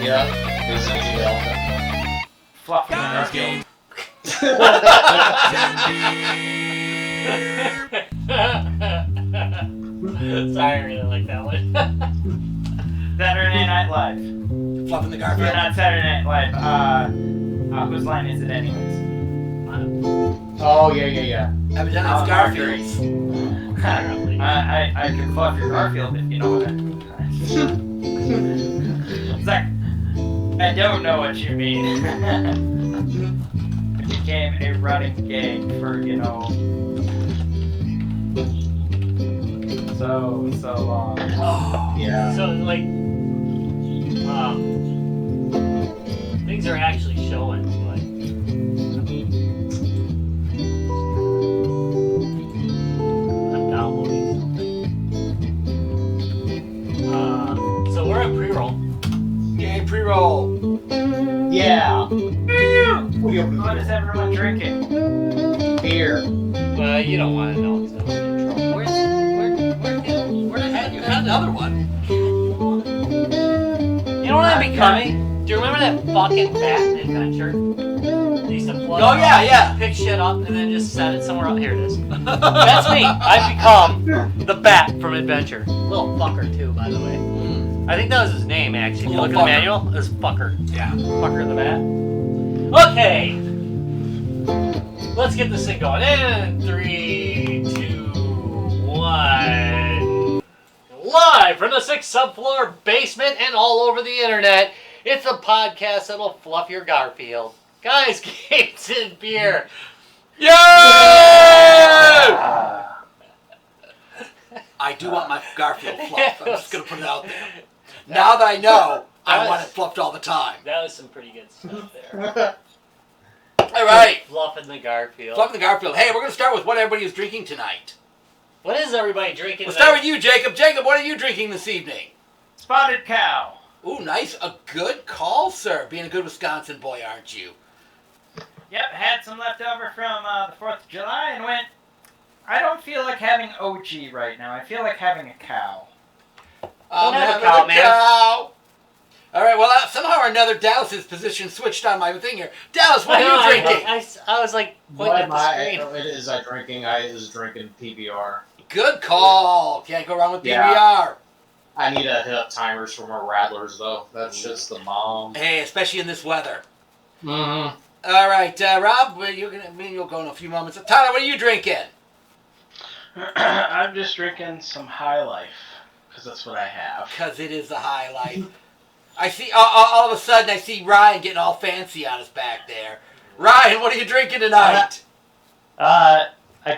Yeah, this is the elephant. Fluffy Garfield. Sorry, I really like that one. Saturday Night Live. Fluffing the Or Garfield. not Saturday Night Live. Whose line is it anyways? Oh, yeah. Evidently it's Garfield's. I can fluff your Garfield if you know what I mean. It's like, I don't know what you mean. It became a running gag for, so long. Yeah. So, like, things are actually showing, like, I'm downloading something. So we're at pre-roll. Yay, pre-roll. Yeah. What is everyone drinking? Beer. Well, you don't want to know until we get in trouble. Where the heck? You had another one. You know what I'm becoming? Do you remember that fucking bat adventure? They used to plug Oh, yeah. pick shit up and then just set it somewhere else. Here it is. That's me. I've become the bat from Adventure. Little fucker too, by the way. I think that was his name actually. If you look at the manual, it was Fucker. Yeah. Fucker the bat. Okay. Let's get this thing going. In 3, 2, 1. Live from the 6th subfloor basement and all over the internet. It's a podcast that'll fluff your Garfield. Guys, games and beer. Yay! I do want my Garfield fluff. I'm just going to put it out there. Now that I know, I want it fluffed all the time. That was some pretty good stuff there. All right. Fluffing the Garfield. Fluffing the Garfield. Hey, we're going to start with what everybody is drinking tonight. What is everybody drinking? We'll start with you, Jacob. Jacob, what are you drinking this evening? Spotted Cow. Ooh, nice. A good call, sir. Being a good Wisconsin boy, aren't you? Yep, had some left over from the 4th of July and went, I don't feel like having OG right now. I feel like having a cow. Don't have a having cow, man. Cow. All right, well, somehow or another, Dallas's position switched on my thing here. Dallas, what are you drinking? I was like pointing What at am the screen. it is I drinking? I is drinking PBR. Good call. Can't go wrong with PBR. Yeah. I need to hit up timers for more Rattlers, though. That's just the bomb. Hey, especially in this weather. Mm-hmm. All right, Rob, you'll go in a few moments. Tyler, what are you drinking? I'm just drinking some High Life, because that's what I have. Because it is the high life. I see, all of a sudden, I see Ryan getting all fancy on his back there. Ryan, what are you drinking tonight? I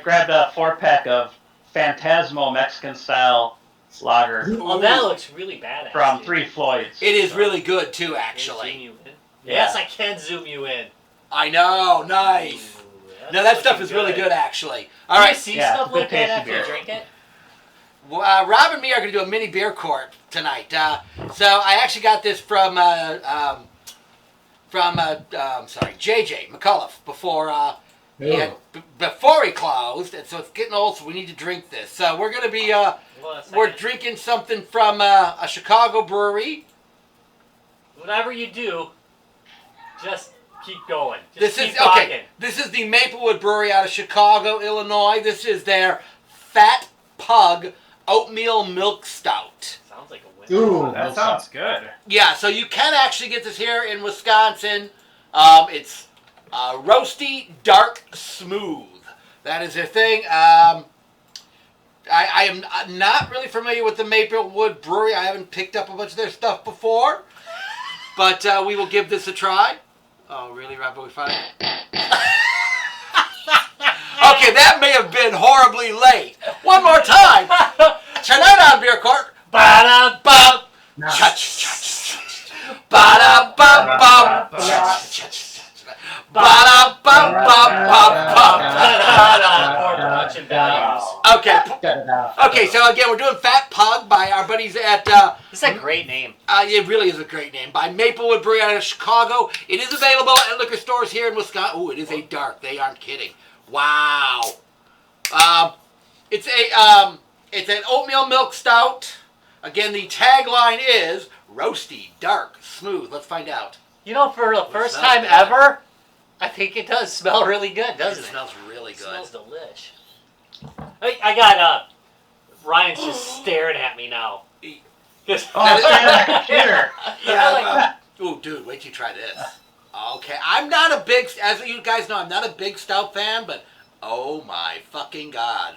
grabbed a 4-pack of Phantasmo Mexican-style lager Oh, that looks really badass. from dude. Three Floyds. It is really good, too, Can I zoom actually. you in? Yeah. Yes, I can zoom you in. I know, nice. Ooh, No, that stuff looking is really good, actually. All Do right, you see Yeah, stuff good like that tasty after you beer. drink it? Rob and me are going to do a mini beer court tonight. So I actually got this from JJ McCullough before before he closed, and so it's getting old. So we need to drink this. So we're going to be we're drinking something from a Chicago brewery. Whatever you do, just keep going. Just This keep is talking. okay. This is the Maplewood Brewery out of Chicago, Illinois. This is their Fat Pug Oatmeal Milk Stout. Sounds like a win. Ooh, That sounds good. Yeah, so you can actually get this here in Wisconsin. It's roasty, dark, smooth. That is their thing. I am not really familiar with the Maplewood Brewery. I haven't picked up a bunch of their stuff before. But we will give this a try. Oh, really, Rob? Are we fine? Okay, that may have been horribly late. One more time. Tonight on Beer Court. Ba-da-bum. Cha-cha-cha-cha. Ba-da-bum-bum. Cha-cha-cha-cha. Ba-da-bum-bum-bum-bum. More production values. Okay. Okay, so again, we're doing Fat Pug by our buddies at... This is a great name. it really is a great name. By Maplewood Brewery out of Chicago. It is available at liquor stores here in Wisconsin. Ooh, it is a dark. They aren't kidding. Wow. It's an oatmeal milk stout. Again, the tagline is Roasty, dark, smooth. Let's find out. You know, for the It first smells time good. ever, I think it does smell really good, doesn't it? It smells really It good. smells delish. I got Ryan's just staring at me now. Just, Oh, it's on the computer. Yeah. Ooh, dude, wait till you try this. Okay, I'm not a big, as you guys know, I'm not a big stout fan, but oh my fucking god.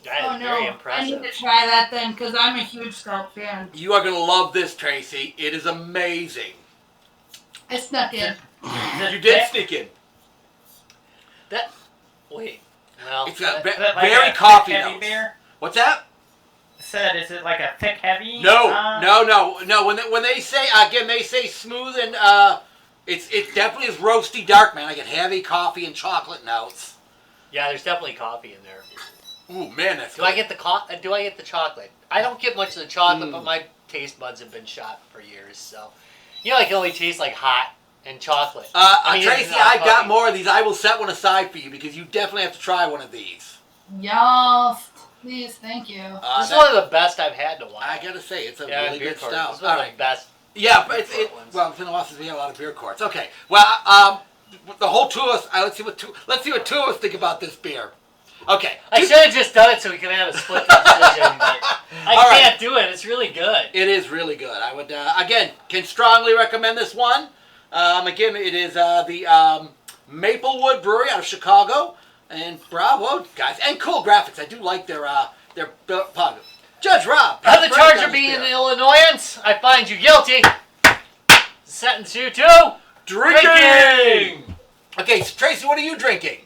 that Oh is very no, I impressive. need to try that then, because I'm a huge stout fan. You are going to love this, Tracy. It is amazing. I snuck in. You did sneak in. Wait. Well, It's a Is it like very a coffee thick, heavy notes. beer? What's that? Said, is it like a thick, heavy? No. When they say again, they say smooth and it definitely is roasty dark, man. I get heavy coffee and chocolate notes. yeah, there's definitely coffee in there. Ooh, man, that's Do I get the Do I get the chocolate? I don't get much of the chocolate, but my taste buds have been shot for years. So, you know, I can only taste like hot and chocolate. I mean, Tracy, it's not I've got coffee. more of these. I will set one aside for you because you definitely have to try one of these. Yes, please, thank you. This is one of the best I've had in a while. I gotta say, it's a yeah, really beer good court. stout. This is one All of right. the best. Yeah, but Beer court ones. well, it's been a while since we had a lot of beer courts. Okay, well, the whole two of us. Let's see what two of us think about this beer. Okay, I should have just done it so we could have a split decision, but I All right. can't do it. It's really good. it is really good. I would again can strongly recommend this one. Again, it is the Maplewood Brewery out of Chicago, and bravo guys, and cool graphics. I do like their pug. Judge Rob. On the press charge on of this being beer. an Illinoisans, I find you guilty. Sentence you to Drinking. Okay, so Tracy, what are you drinking?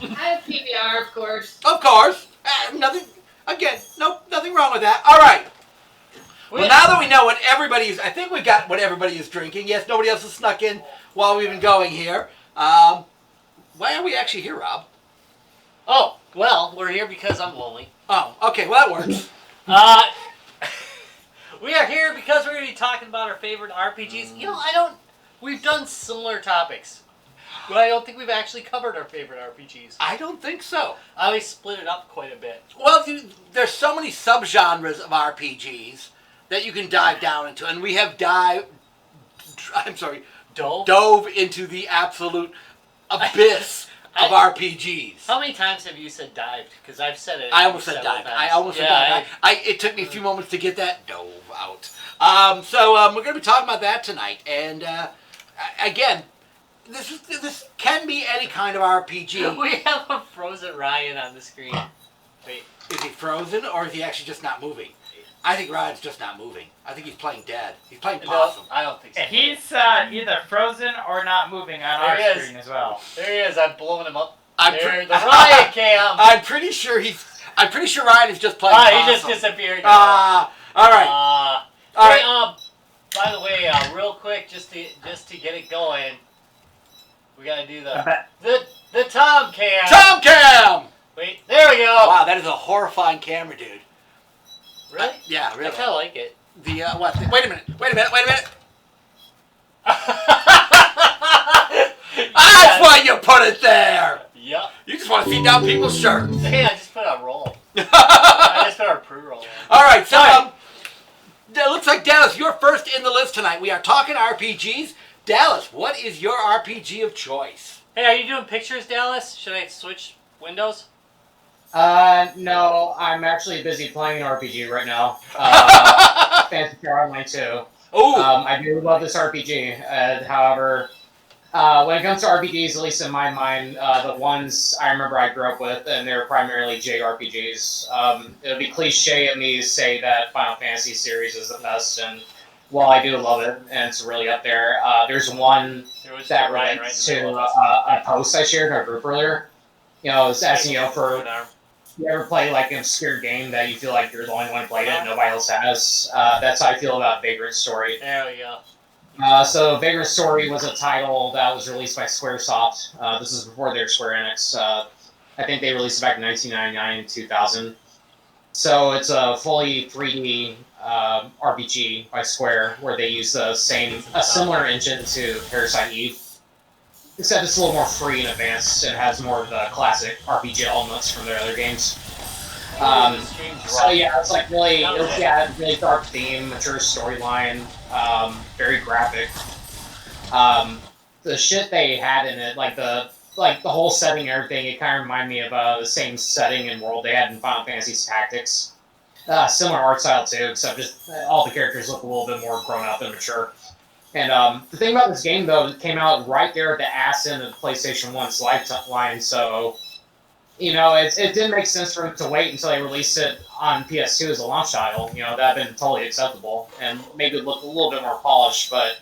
I have PBR, of course. Of course. Nothing. Again, nothing wrong with that. All right. Well, now that we know what everybody is, I think we got what everybody is drinking. Yes, nobody else has snuck in while we've been going here. Why are we actually here, Rob? Oh, well, we're here because I'm lonely. Oh, okay. Well, that works. We are here because we're going to be talking about our favorite RPGs. You know, we've done similar topics, but I don't think we've actually covered our favorite RPGs. I don't think so. I always split it up quite a bit. Well, there's so many subgenres of RPGs that you can dive down into, and we have dove into the absolute abyss of RPGs. How many times have you said dived? Because I've said it. I almost said several dive. times. I almost said Yeah, dive. It took me a few moments to get that dove out. So we're going to be talking about that tonight. And again, this can be any kind of RPG. We have a frozen Ryan on the screen. Wait. Is he frozen or is he actually just not moving? I think Ryan's just not moving. I think he's playing dead. He's playing possum. No, I don't think so. Yeah, he's either frozen or not moving on There our he is. screen as well. There he is. I'm blowing him up. I'm the Ryan cam. I'm pretty sure Ryan is just playing possum. He just disappeared. All right. All Hey, right. by the way, real quick, just to get it going, we gotta do the Tom cam. Tom Cam! Wait, there we go. Wow, that is a horrifying camera, dude. Really? Yeah, I really. kind of like it. The what? Wait a minute. That's why you put it there. Yep. You just want to see down people's shirts. Hey, I just put a roll. I just put our pre-roll in. All right, so it looks like Dallas, you're first in the list tonight. We are talking RPGs. Dallas, what is your RPG of choice? Hey, are you doing pictures, Dallas? Should I switch windows? No, I'm actually busy playing an RPG right now. Fantasy Star Online 2. Ooh. I do love this RPG. However, when it comes to RPGs, at least in my mind, the ones I remember I grew up with, and they're primarily JRPGs. It would be cliche of me to say that Final Fantasy series is the best, and while I do love it, and it's really up there, there's one that relates to a post I shared in our group earlier. You know, it's asking, for you ever play like an obscure game that you feel like you're the only one who played it and nobody else has? That's how I feel about Vagrant Story. There we go. So Vagrant Story was a title that was released by Squaresoft. This is before their Square Enix. I think they released it back in 1999 and 2000. So it's a fully 3D RPG by Square where they use a similar engine to Parasite Eve. Except it's a little more free and advanced and has more of the classic RPG elements from their other games. So yeah, it's like really, really dark theme, mature storyline, very graphic. The shit they had in it, like the whole setting and everything, it kind of reminded me of the same setting and world they had in Final Fantasy Tactics. Similar art style too, except just all the characters look a little bit more grown up and mature. And the thing about this game, though, it came out right there at the ass end of the PlayStation 1's lifeline, so, you know, it didn't make sense for them to wait until they released it on PS2 as a launch title. You know, that would have been totally acceptable and made it look a little bit more polished, but,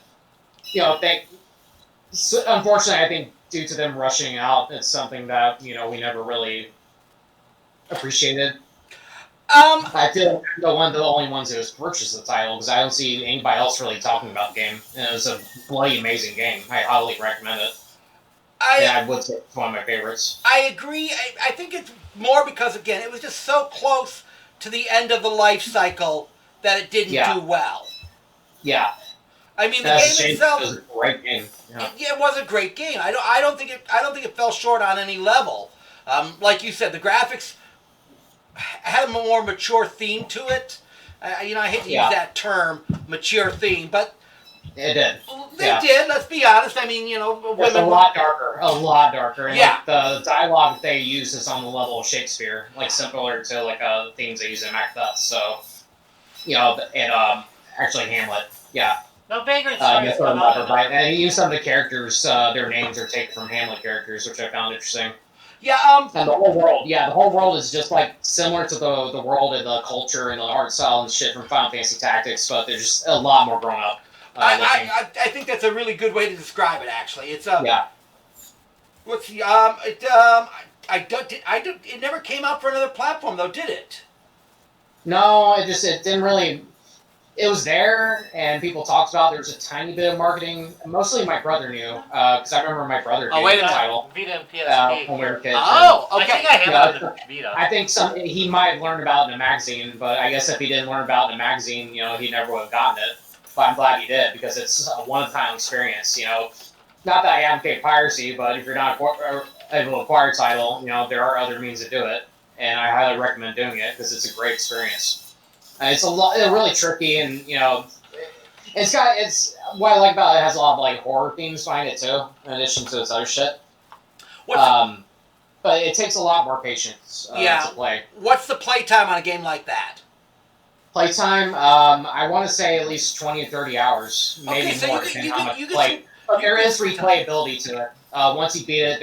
you know, unfortunately, I think due to them rushing out, it's something that, you know, we never really appreciated. I feel like they're one of the only ones who has purchased the title because I don't see anybody else really talking about the game. And it was a bloody amazing game. I highly recommend it. I would say it's one of my favorites. I agree. I think it's more because, again, it was just so close to the end of the life cycle that it didn't do well. Yeah. I mean, the game itself was a great game. Yeah, it was a great game. I don't think it fell short on any level. Like you said, the graphics had a more mature theme to it. You know, I hate to use that term, mature theme, but it did. They did. Let's be honest. I mean, you know, it's a lot darker. And yeah. Like, the dialogue they use is on the level of Shakespeare, like similar to like themes they use in Macbeth. So, you know, and actually Hamlet. Yeah. No vagrants. And even some of the characters, their names are taken from Hamlet characters, which I found interesting. Yeah. And the whole world is just like similar to the world and the culture and the art style and shit from Final Fantasy Tactics, but they're just a lot more grown up. I think that's a really good way to describe it. Actually, it's What's the it never came out for another platform though, did it? No, it didn't really. It was there, and people talked about it. There was a tiny bit of marketing. Mostly my brother knew, because I remember my brother gave the title. Vita and PSP. When we were kids. Oh, okay. I think I have it on the Vita. I think he might have learned about it in a magazine, but I guess if he didn't learn about it in a magazine, you know, he never would have gotten it. But I'm glad he did, because it's a one-time experience, you know. Not that I advocate piracy, but if you're not able to acquire a title, you know, there are other means to do it, and I highly recommend doing it, because it's a great experience. It's really tricky, and you know, it's what I like about it. It has a lot of like horror themes behind it too, in addition to its other shit. But it takes a lot more patience to play. What's the playtime on a game like that? Playtime, I want to say at least 20 to 30 hours, maybe more, depending on how much you play. But there is replayability to it. Once you beat it,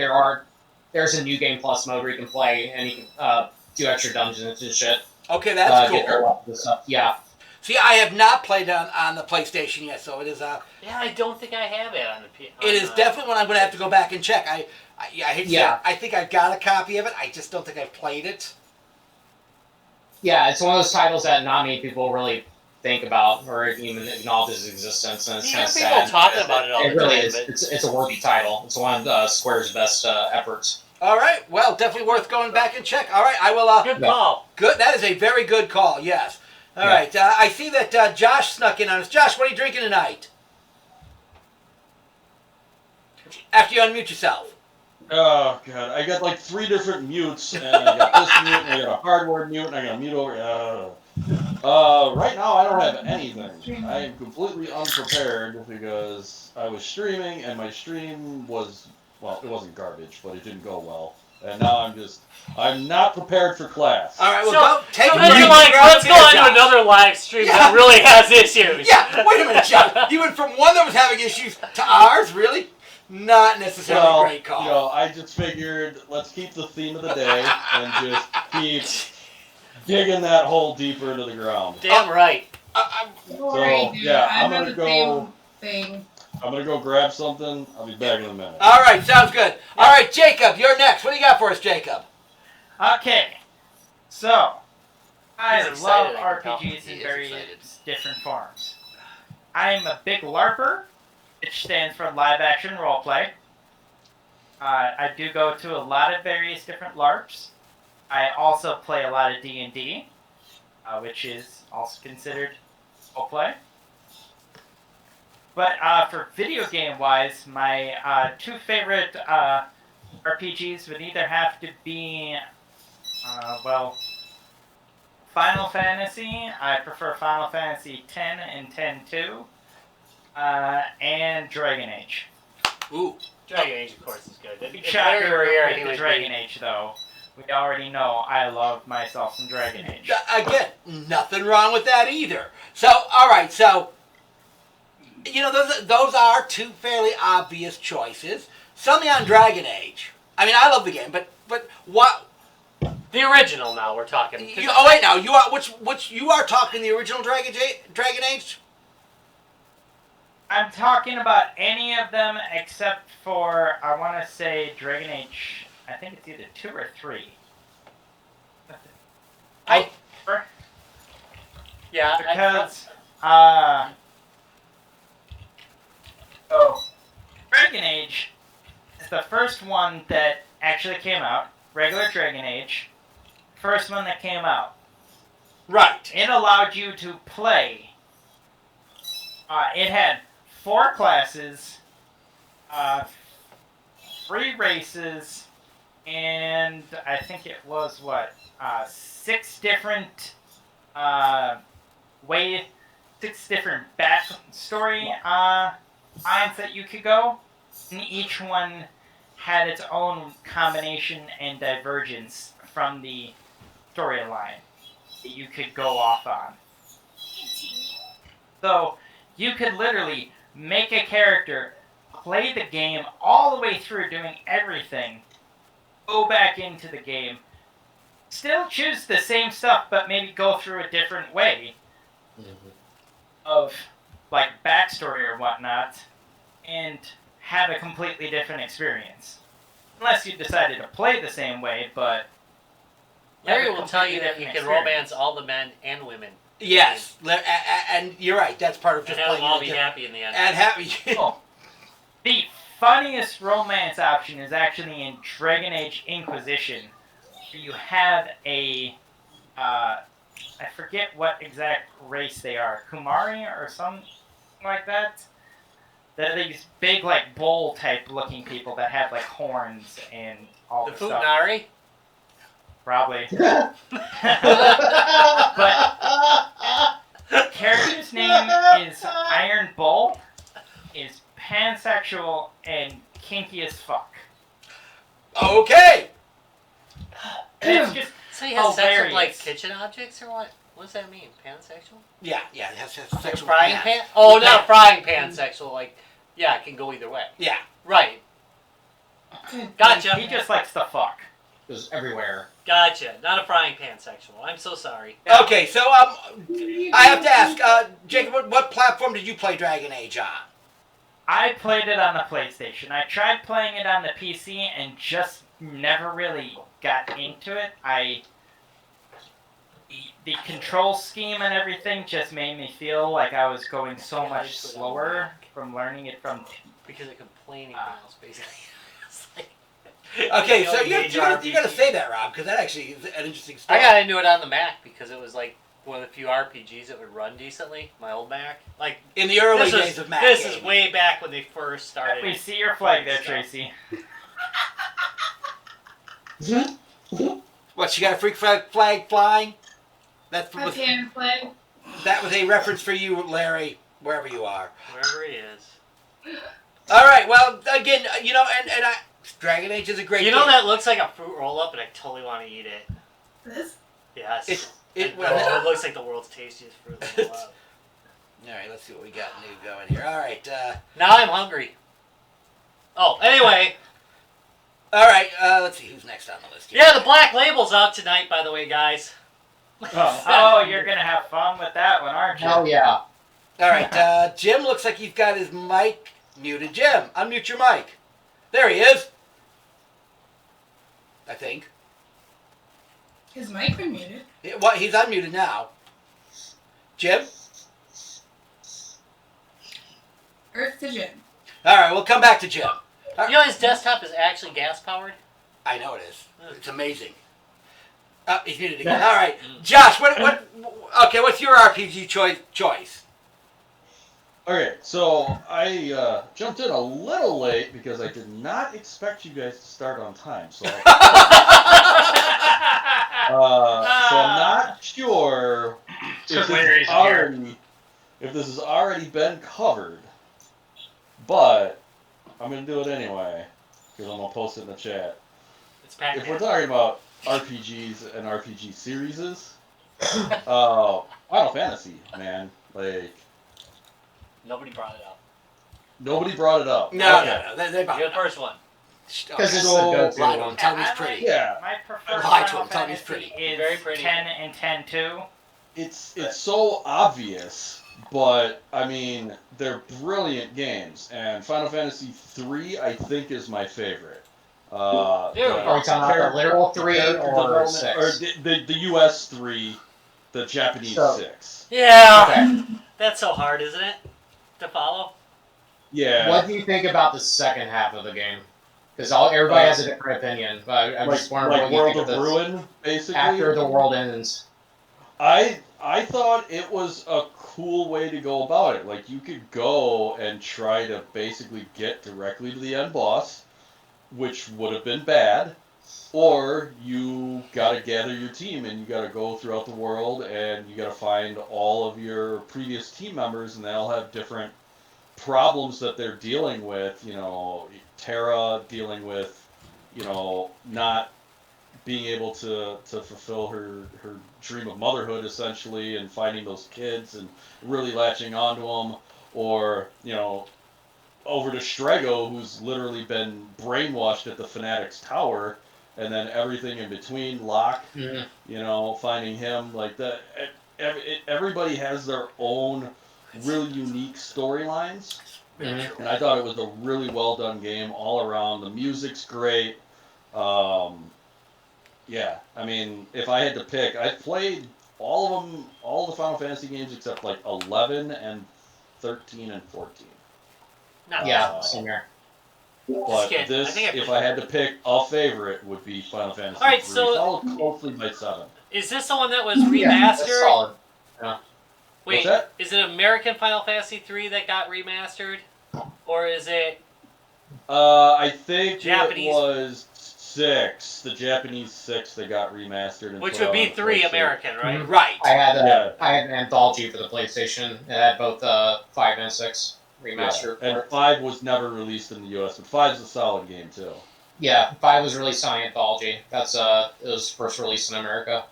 there's a new game plus mode where you can play and you can do extra dungeons and shit. Okay, that's cool. Yeah. See, I have not played on the PlayStation yet, so it is Yeah, I don't think I have it on the PS. It is definitely one I'm going to have to go back and check. I hate to say it, I think I've got a copy of it. I just don't think I've played it. Yeah, it's one of those titles that not many people really think about or even acknowledge its existence, and it's kind of sad. People talking about it all the time. It really is. It's a worthy title. It's one of Square's best efforts. All right. Well, definitely worth going back and check. All right, I will. Good call. Good. That is a very good call. Yes. All right. I see that Josh snuck in on us. Josh, what are you drinking tonight? After you unmute yourself. Oh god, I got like 3 different mutes, and I got this mute, and I got a hardware mute, and I got a mute over. Right now I don't have anything. I am completely unprepared because I was streaming, and my stream was, well, it wasn't garbage, but it didn't go well. And now I'm not prepared for class. All right, well, let's go on to another live stream that really has issues. Yeah, wait a minute, John. You went from one that was having issues to ours, really? Not necessarily a great call. You know, I just figured let's keep the theme of the day and just keep digging that hole deeper into the ground. Damn right. I'm gonna go. I'm gonna go grab something. I'll be back in a minute. All right, sounds good. All right, Jacob, you're next. What do you got for us, Jacob? Okay, so I love RPGs in various different forms. I'm a big LARPer, which stands for live action roleplay. I do go to a lot of various different LARPs. I also play a lot of D&D, which is also considered roleplay. But for video game wise, my 2 favorite RPGs would either have to be, Final Fantasy. I prefer Final Fantasy X and X-2. And Dragon Age. Ooh. Dragon Age, of course, is good. It's Shocker very rare with he the would Dragon be. Age, though. We already know I love myself some Dragon Age. Again, nothing wrong with that either. So, all right, so those are two fairly obvious choices. Sell me on Dragon Age. I mean, I love the game, but what? The original now we're talking. Oh wait, now you are which you are talking the original Dragon Age? I'm talking about any of them except for, I want to say, Dragon Age. I think it's either 2 or 3. Yeah, Because, Dragon Age is the first one that actually came out. Regular Dragon Age. First one that came out. Right. It allowed you to play. It had 4 classes, 3 races, and I think it was 6 different 6 different backstory lines that you could go, and each one had its own combination and divergence from the storyline that you could go off on. So you could literally make a character, play the game all the way through, doing everything, go back into the game, still choose the same stuff, but maybe go through a different way of like backstory or whatnot, and have a completely different experience. Unless you decided to play the same way, but Larry will tell you that you can romance all the men and women. Yes, and you're right. That's part of just and playing. I'll be happy in the end. And happy. The funniest romance option is actually in Dragon Age Inquisition. You have a, I forget what exact race they are, Kumari or something like that. They're these big, like, bull-type looking people that have, like, horns and all The this stuff. Futanari? Probably. But the character's name is Iron Bull, is pansexual, and kinky as fuck. Okay. And it's just So he has sex with, hilarious. like, kitchen objects or what? What does that mean? Pansexual? Yeah, it has Like sexual frying yeah. pan? Oh, not frying pan sexual. Like, yeah, it can go either way. Yeah. Right. Gotcha. He just likes to fuck. Just everywhere. Gotcha. Not a frying pan sexual. I'm so sorry. Okay, so I have to ask, Jacob, what platform did you play Dragon Age on? I played it on the PlayStation. I tried playing it on the PC and just never really got into it. The control scheme and everything just made me feel like I was going so much slower from learning it from... Because it can play anything else, basically. It's like, Okay, so you gotta say that, Rob, because that actually is an interesting story. I got into it on the Mac because it was like one of the few RPGs that would run decently. My old Mac, like in the early days of Mac. This is way back when they first started. We see your flag there, Tracy. What? She got a freak flag flying? That was flag. That was a reference for you, Larry, wherever you are. Wherever he is. All right. Well, again, Dragon Age is a great. You know game. that looks like a fruit roll up, and I totally want to eat it. This? Yes. It looks like the world's tastiest fruit roll up. All right. Let's see what we got new going here. All right. Now I'm hungry. Oh, anyway. All right. Let's see who's next on the list here. Yeah, the Black Label's out tonight, by the way, guys. Oh, you're gonna have fun with that one, aren't you? Hell yeah. All right. Jim looks like he's got his mic muted. Jim, unmute your mic. There he is. I think. His mic been muted. Well, he's unmuted now. Jim? Earth to Jim. All right, we'll come back to Jim. You know his desktop is actually gas-powered? I know it is. It's amazing. He's muted again. All right. Josh, what's your RPG choice? Okay, so I jumped in a little late because I did not expect you guys to start on time. So I'm not sure Because if Larry's here. this has already been covered, but I'm gonna do it anyway because I'm gonna post it in the chat. It's If Pac-Man. we're talking about RPGs and RPG series, Final Fantasy, man, like Nobody brought it up. nobody brought it up. No, Okay. no. They You're the first one. Because it's the So, go-to lie to one. him. Tell me it's pretty. Yeah. My preferred Lie to Final him, tell me it's Fantasy pretty. is Very pretty. 10 and 10 too. It's so obvious, but I mean they're brilliant games, and Final Fantasy 3 I think is my favorite. There we go. Are we talking about the literal 3 character or development- 6? or the US 3, the Japanese So- 6. Yeah. Okay. That's so hard, isn't it? To follow? Yeah. What do you think about the second half of the game? Because everybody has a different opinion, but I'm just wondering like what you World think of of this Ruin, basically. after the world ends. I thought it was a cool way to go about it. Like you could go and try to basically get directly to the end boss, which would have been bad, or you got to gather your team and you got to go throughout the world and you got to find all of your previous team members and they all have different problems that they're dealing with. You know, Terra dealing with, you know, not being able to fulfill her dream of motherhood essentially and finding those kids and really latching onto them, or you know, over to Strego who's literally been brainwashed at the Fanatics Tower, and then everything in between, Locke, Mhm. you know, finding him, like that. Everybody has their own really unique storylines, Mhm. and I thought it was a really well done game all around. The music's great. Yeah, I mean, if I had to pick, I played all of them, all the Final Fantasy games except like 11 and 13 and 14. Not Yeah, bad. same here. But Just kidding. this, I think I if I had to pick a favorite, would be Final Fantasy Alright, 3, so- followed closely by 7. Is this the one that was Yeah, that's remastered? solid. Wait, What's that? is it American Final Fantasy 3 that got remastered? Or is it... I think Japanese. it was 6, the Japanese 6 that got remastered. And Which put would be out on 3 PlayStation. American, right? Mhm. Right. I had Yeah. I had an anthology for the PlayStation. It had both 5 and 6 remastered. Yeah. And for it. 5 was never released in the US, but 5 is a solid game too. Yeah, 5 was released on anthology. That's it was first released in America.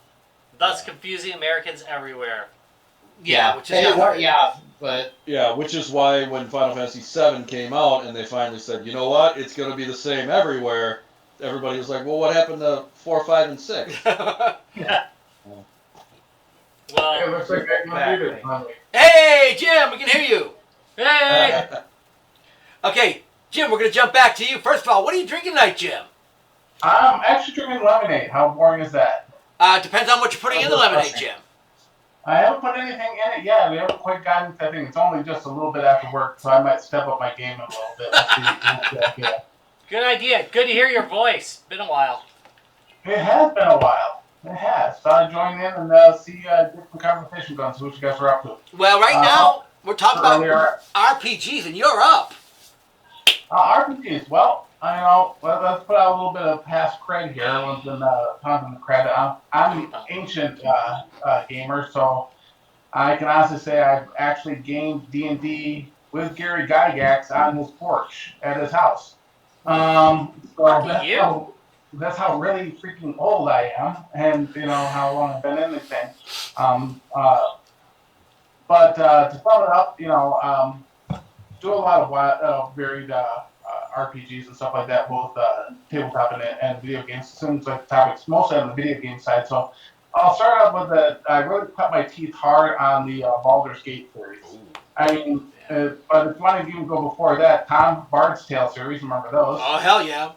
Thus confusing Americans everywhere. Yeah, which is It not wa- hard. yeah, but Yeah, which is why when Final Fantasy VII came out and they finally said, you know what, it's going to be the same everywhere, everybody was like, well, what happened to 4, 5, and 6? Well, It looks like I can do this. Hey, Jim, we can hear you. hey! Okay, Jim, we're going to jump back to you. First of all, what are you drinking tonight, Jim? I'm actually drinking lemonade. How boring is that? Depends on what you're putting in the lemonade, Jim. I haven't put anything in it yet. We haven't quite gotten to that thing. It's only just a little bit after work, so I might step up my game a little bit. Let's see. Yeah. Good idea. Good to hear your voice. Been a while. It has been a while. It has. Thought I'd join in and see different conversation going, see what you guys are up to. Well, right now, we're talking about Earlier, RPGs, and you're up. RPGs. Well, let's put out a little bit of past cred here. Everyone's been talking the cred. I'm an ancient gamer, so I can honestly say I've actually gamed D&D with Gary Gygax on his porch at his house. So that's how really freaking old I am, and how long I've been in this thing. But to sum it up, do a lot of varied RPGs and stuff like that, both tabletop and video games. It seems like the topics mostly on the video game side. So I'll start out with I really cut my teeth hard on the Baldur's Gate series. I mean, but if you want to even go before that, Tom Bard's Tale series, remember those? Oh, hell yeah.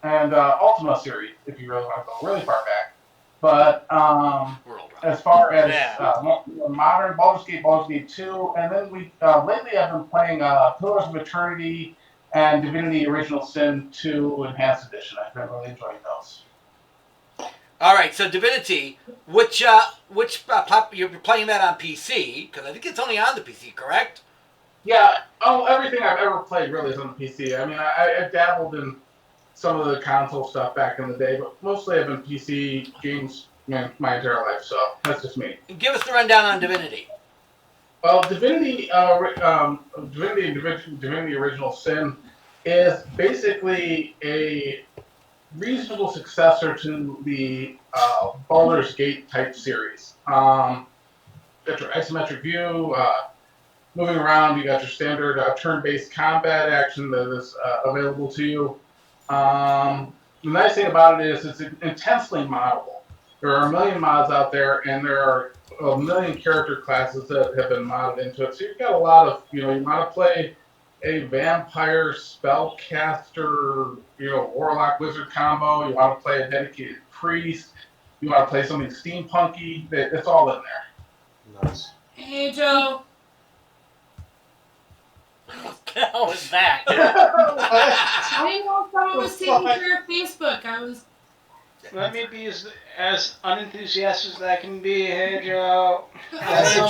And Ultima series, if you really want to go really far back. But World rock. as far as Yeah. modern Baldur's Gate 2, and then lately I've been playing Pillars of Eternity and Divinity Original Sin 2 Enhanced Edition. I've been really enjoying those. All right, so Divinity, which you're playing that on PC? Because I think it's only on the PC, correct? Yeah, everything I've ever played really is on the PC. I mean, I dabbled in some of the console stuff back in the day, but mostly I've been PC games my entire life, so that's just me. Give us the rundown on Divinity. Well, Divinity Original Sin is basically a reasonable successor to the Baldur's Gate type series. Got your isometric view, moving around. You got your standard turn-based combat action that is available to you. The nice thing about it is it's intensely moddable. There are a million mods out there, and there are a million character classes that have been modded into it. So you've got a lot of, you want to play a vampire, spellcaster, warlock, wizard combo. You want to play a dedicated priest. You want to play something steampunky. It's all in there. Nice. Hey, Joe. What the hell was that? I didn't know if someone was taking care of Facebook. I was. Let me be as unenthusiastic as I can be. Hey, Joe. Hey,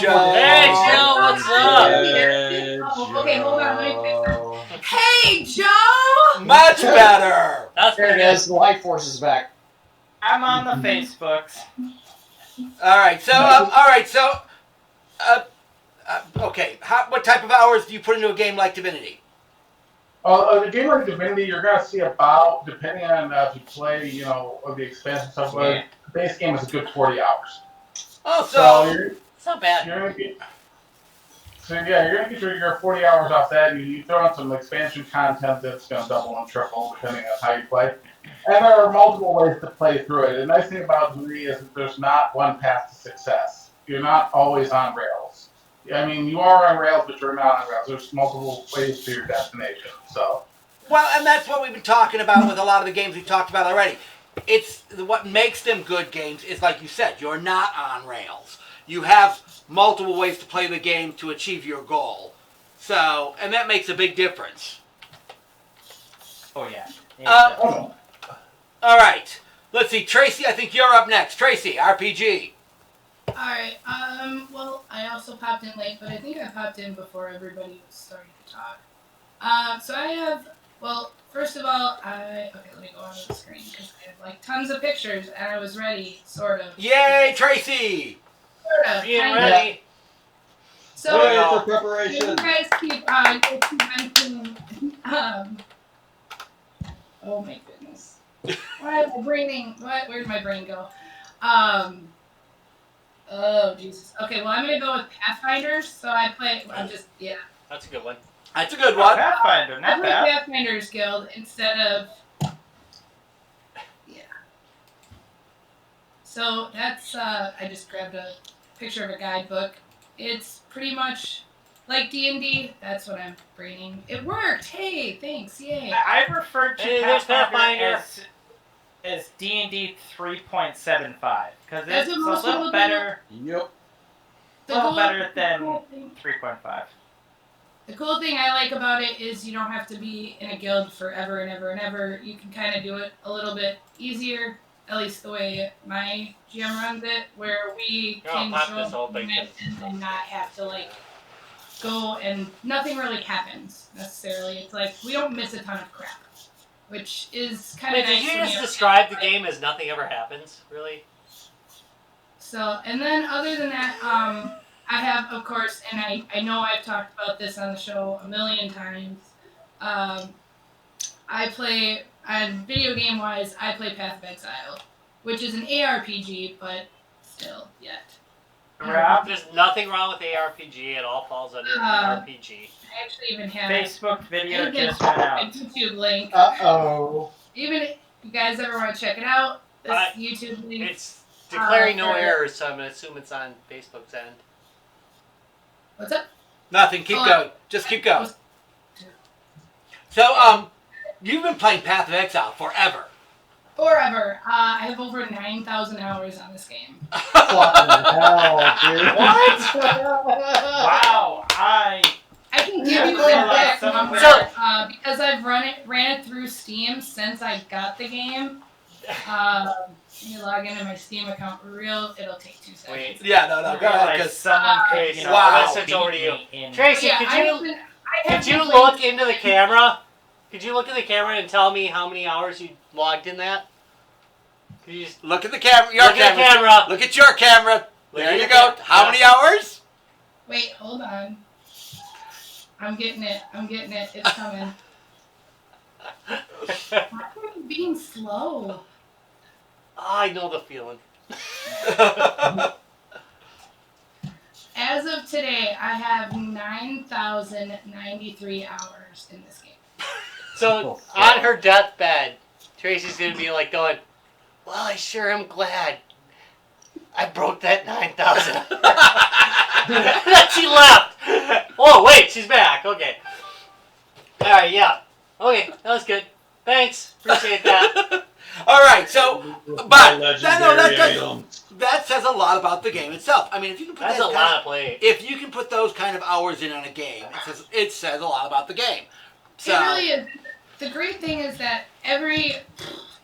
Joe. Hey, Joe, what's up? Hey, Okay, hold on. Let me Joe. fix it. Hey, Joe. Much better. That's There it pretty good. is. The life force is back. I'm on the Facebooks. All right. So, okay. What type of hours do you put into a game like Divinity? A game like Divinity, you're going to see about, depending on if you play, the expansion stuff, the base game is a good 40 hours. Oh, So It's not bad. you're going to get... So yeah, you're going to get your 40 hours off that. You throw in some expansion content that's going to double and triple depending on how you play. And there are multiple ways to play through it. The nice thing about Divinity is that there's not one path to success. You're not always on rails. I mean, you are on rails, but you're not on rails. There's multiple ways to your destination. So. well, and that's what we've been talking about with a lot of the games we talked about already. It's what makes them good games is, like you said, you're not on rails. You have multiple ways to play the game to achieve your goal. So, and that makes a big difference. Oh, yeah. All right. Let's see. Tracy, I think you're up next. Tracy, RPG. Alright, well, I also popped in late, but I think I popped in before everybody was starting to talk. So I have, well, first of all, okay, let me go on the screen, because I have, tons of pictures, and I was ready, sort of. Yay, Tracy! Sort of. Being kinda. ready. So, Hooray for you preparation. guys keep mentioning, oh my goodness. Why am I braining, where'd my brain go? Oh, Jesus. Okay, well, I'm going to go with Pathfinders, so That's a good one. That's a good one. Pathfinder, I not play bad. Pathfinders Guild instead of... Yeah. So, that's, I just grabbed a picture of a guidebook. It's pretty much like D&D. That's what I'm braining. It worked! Hey, thanks, yay! I referred to Hey, there's Pathfinder Pathfinder. as D&D 3.75 because That's it's what a most little people better, Yep. The little cool- better than the cool thing- 3.5. The cool thing I like about it is you don't have to be in a guild forever and ever and ever. You can kind of do it a little bit easier, at least the way my GM runs it, where we Yeah, can pop show this up whole and thing. then not have to go and nothing really happens necessarily. It's like we don't miss a ton of crap, which is kind of Wait, nice. did you when just have- describe the game as nothing ever happens? Really? So, and then other than that, I have, of course, and I know I've talked about this on the show a million times. I play, and video game wise, I play Path of Exile, which is an ARPG, but still, yet. Rob, There's nothing wrong with ARPG. It all falls under RPG. I actually even have Facebook video even just went a out. YouTube link. Uh-oh. Even if you guys ever want to check it out, this Uh, YouTube link. It's declaring no for- errors, so I'm going to assume it's on Facebook's end. What's up? Nothing. Keep Oh, going. Just keep going. So, you've been playing Path of Exile forever. Forever. I have over 9,000 hours on this game. Fucking hell, dude. Wow, I can give you feel that like back someone number, So- because I've ran it through Steam since I got the game. You log into my Steam account it'll take 2 seconds. Wait. Yeah, no, feel go ahead. like 'Cause someone could, Tracy, wow. I'll switch over to you. beat me in- Tracy, Yeah, could I you haven't could you played- look into the camera? Could you look at the camera and tell me how many hours you logged in that? Could you just Look at the camera. Your look at camera. the camera? Look at your camera. Look There at you the go. camera. How many hours? Wait, hold on. I'm getting it. It's coming. Why are you being slow? I know the feeling. As of today, I have 9,093 hours in this game. So on her deathbed, Tracy's gonna be like going, "Well, I sure am glad I broke that 9,000." Then she left. Oh wait, she's back. Okay. All right. Yeah. Okay, that was good. Thanks. Appreciate that. All right. So, but Legendary that says a lot about the game itself. I mean, if you can put That's that a lot of play. if you can put those kind of hours in on a game, it says a lot about the game. So, It really is. The great thing is that every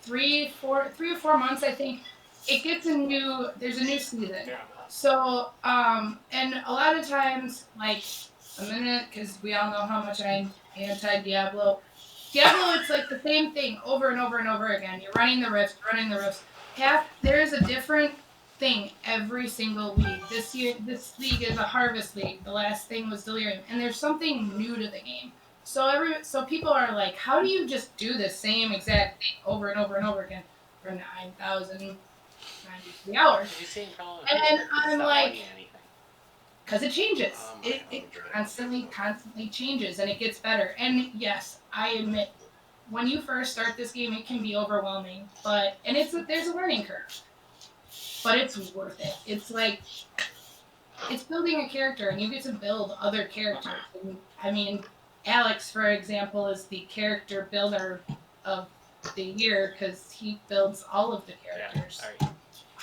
3 or 4 months, I think, there's a new season. So, and a lot of times, like, because we all know how much I'm anti-Diablo. Diablo, it's like the same thing over and over and over again. You're running the rifts. There's a different thing every single week. This league is a harvest league. The last thing was Delirium, and there's something new to the game. So people are like, how do you just do the same exact thing over and over and over again for 9,093 hours? And I'm like, because it changes. It constantly changes, and it gets better. And yes, I admit, when you first start this game, it can be overwhelming, there's a learning curve, but it's worth it. It's like, it's building a character, and you get to build other characters. And, I mean, Alex, for example, is the character builder of the year because he builds all of the characters.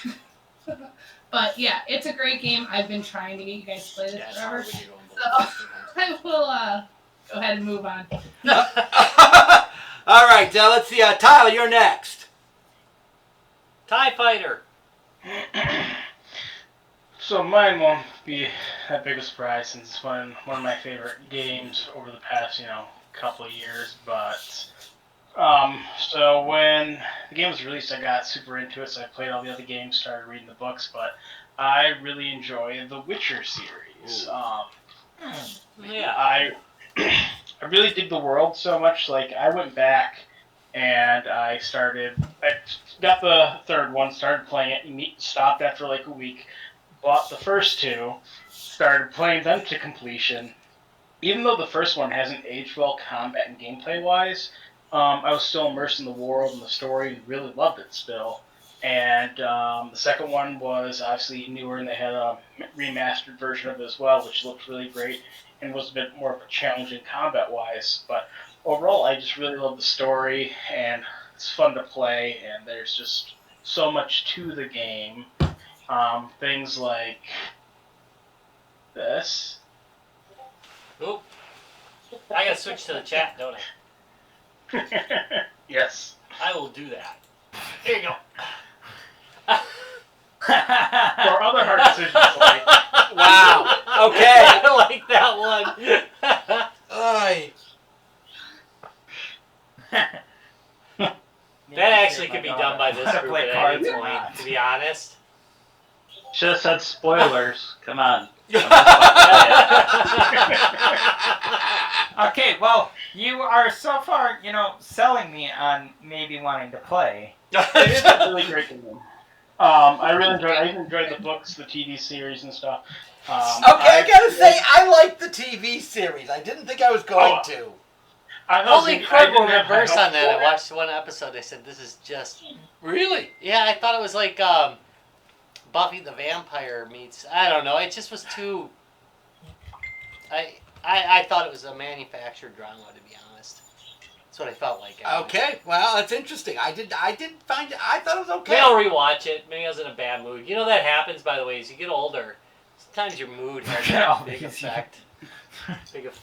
Yeah, But yeah, it's a great game. I've been trying to get you guys to play this forever. So I will go ahead and move on. all right. Let's see. Tyler, you're next. TIE Fighter. So mine won't be that big a surprise since it's one of my favorite games over the past, couple of years. But so when the game was released, I got super into it. So I played all the other games, started reading the books. But I really enjoy the Witcher series. Yeah. I really dig the world so much. Like, I went back and I got the third one, started playing it, stopped after like a week. Bought the first two, started playing them to completion. Even though the first one hasn't aged well combat and gameplay wise, I was still immersed in the world and the story and really loved it still. And the second one was obviously newer, and they had a remastered version of it as well, which looked really great and was a bit more of a challenging combat wise. But overall, I just really love the story, and it's fun to play, and there's just so much to the game. Things like this. Oop. I gotta switch to the chat, don't I? Yes. I will do that. Here you go. Or other hard decisions like... Wow. Okay. I like that one. That actually could be done by this group at any point, to be honest. Should have said spoilers. Come on. Okay, well, you are so far, selling me on maybe wanting to play. It is a really great game. I really enjoyed it. I even enjoyed the books, the TV series and stuff. I gotta say, I like the TV series. I didn't think I was going to. Holy crap, we're reverse on that. I watched one episode. I said, this is just... Really? Yeah, I thought it was like Buffy the Vampire meets... I don't know. It just was too... I thought it was a manufactured drama, to be honest. That's what I felt like. Okay, well, that's interesting. I did find it... I thought it was okay. Maybe I'll rewatch it. Maybe I was in a bad mood. You know that happens, by the way, as you get older. Sometimes your mood has a big effect.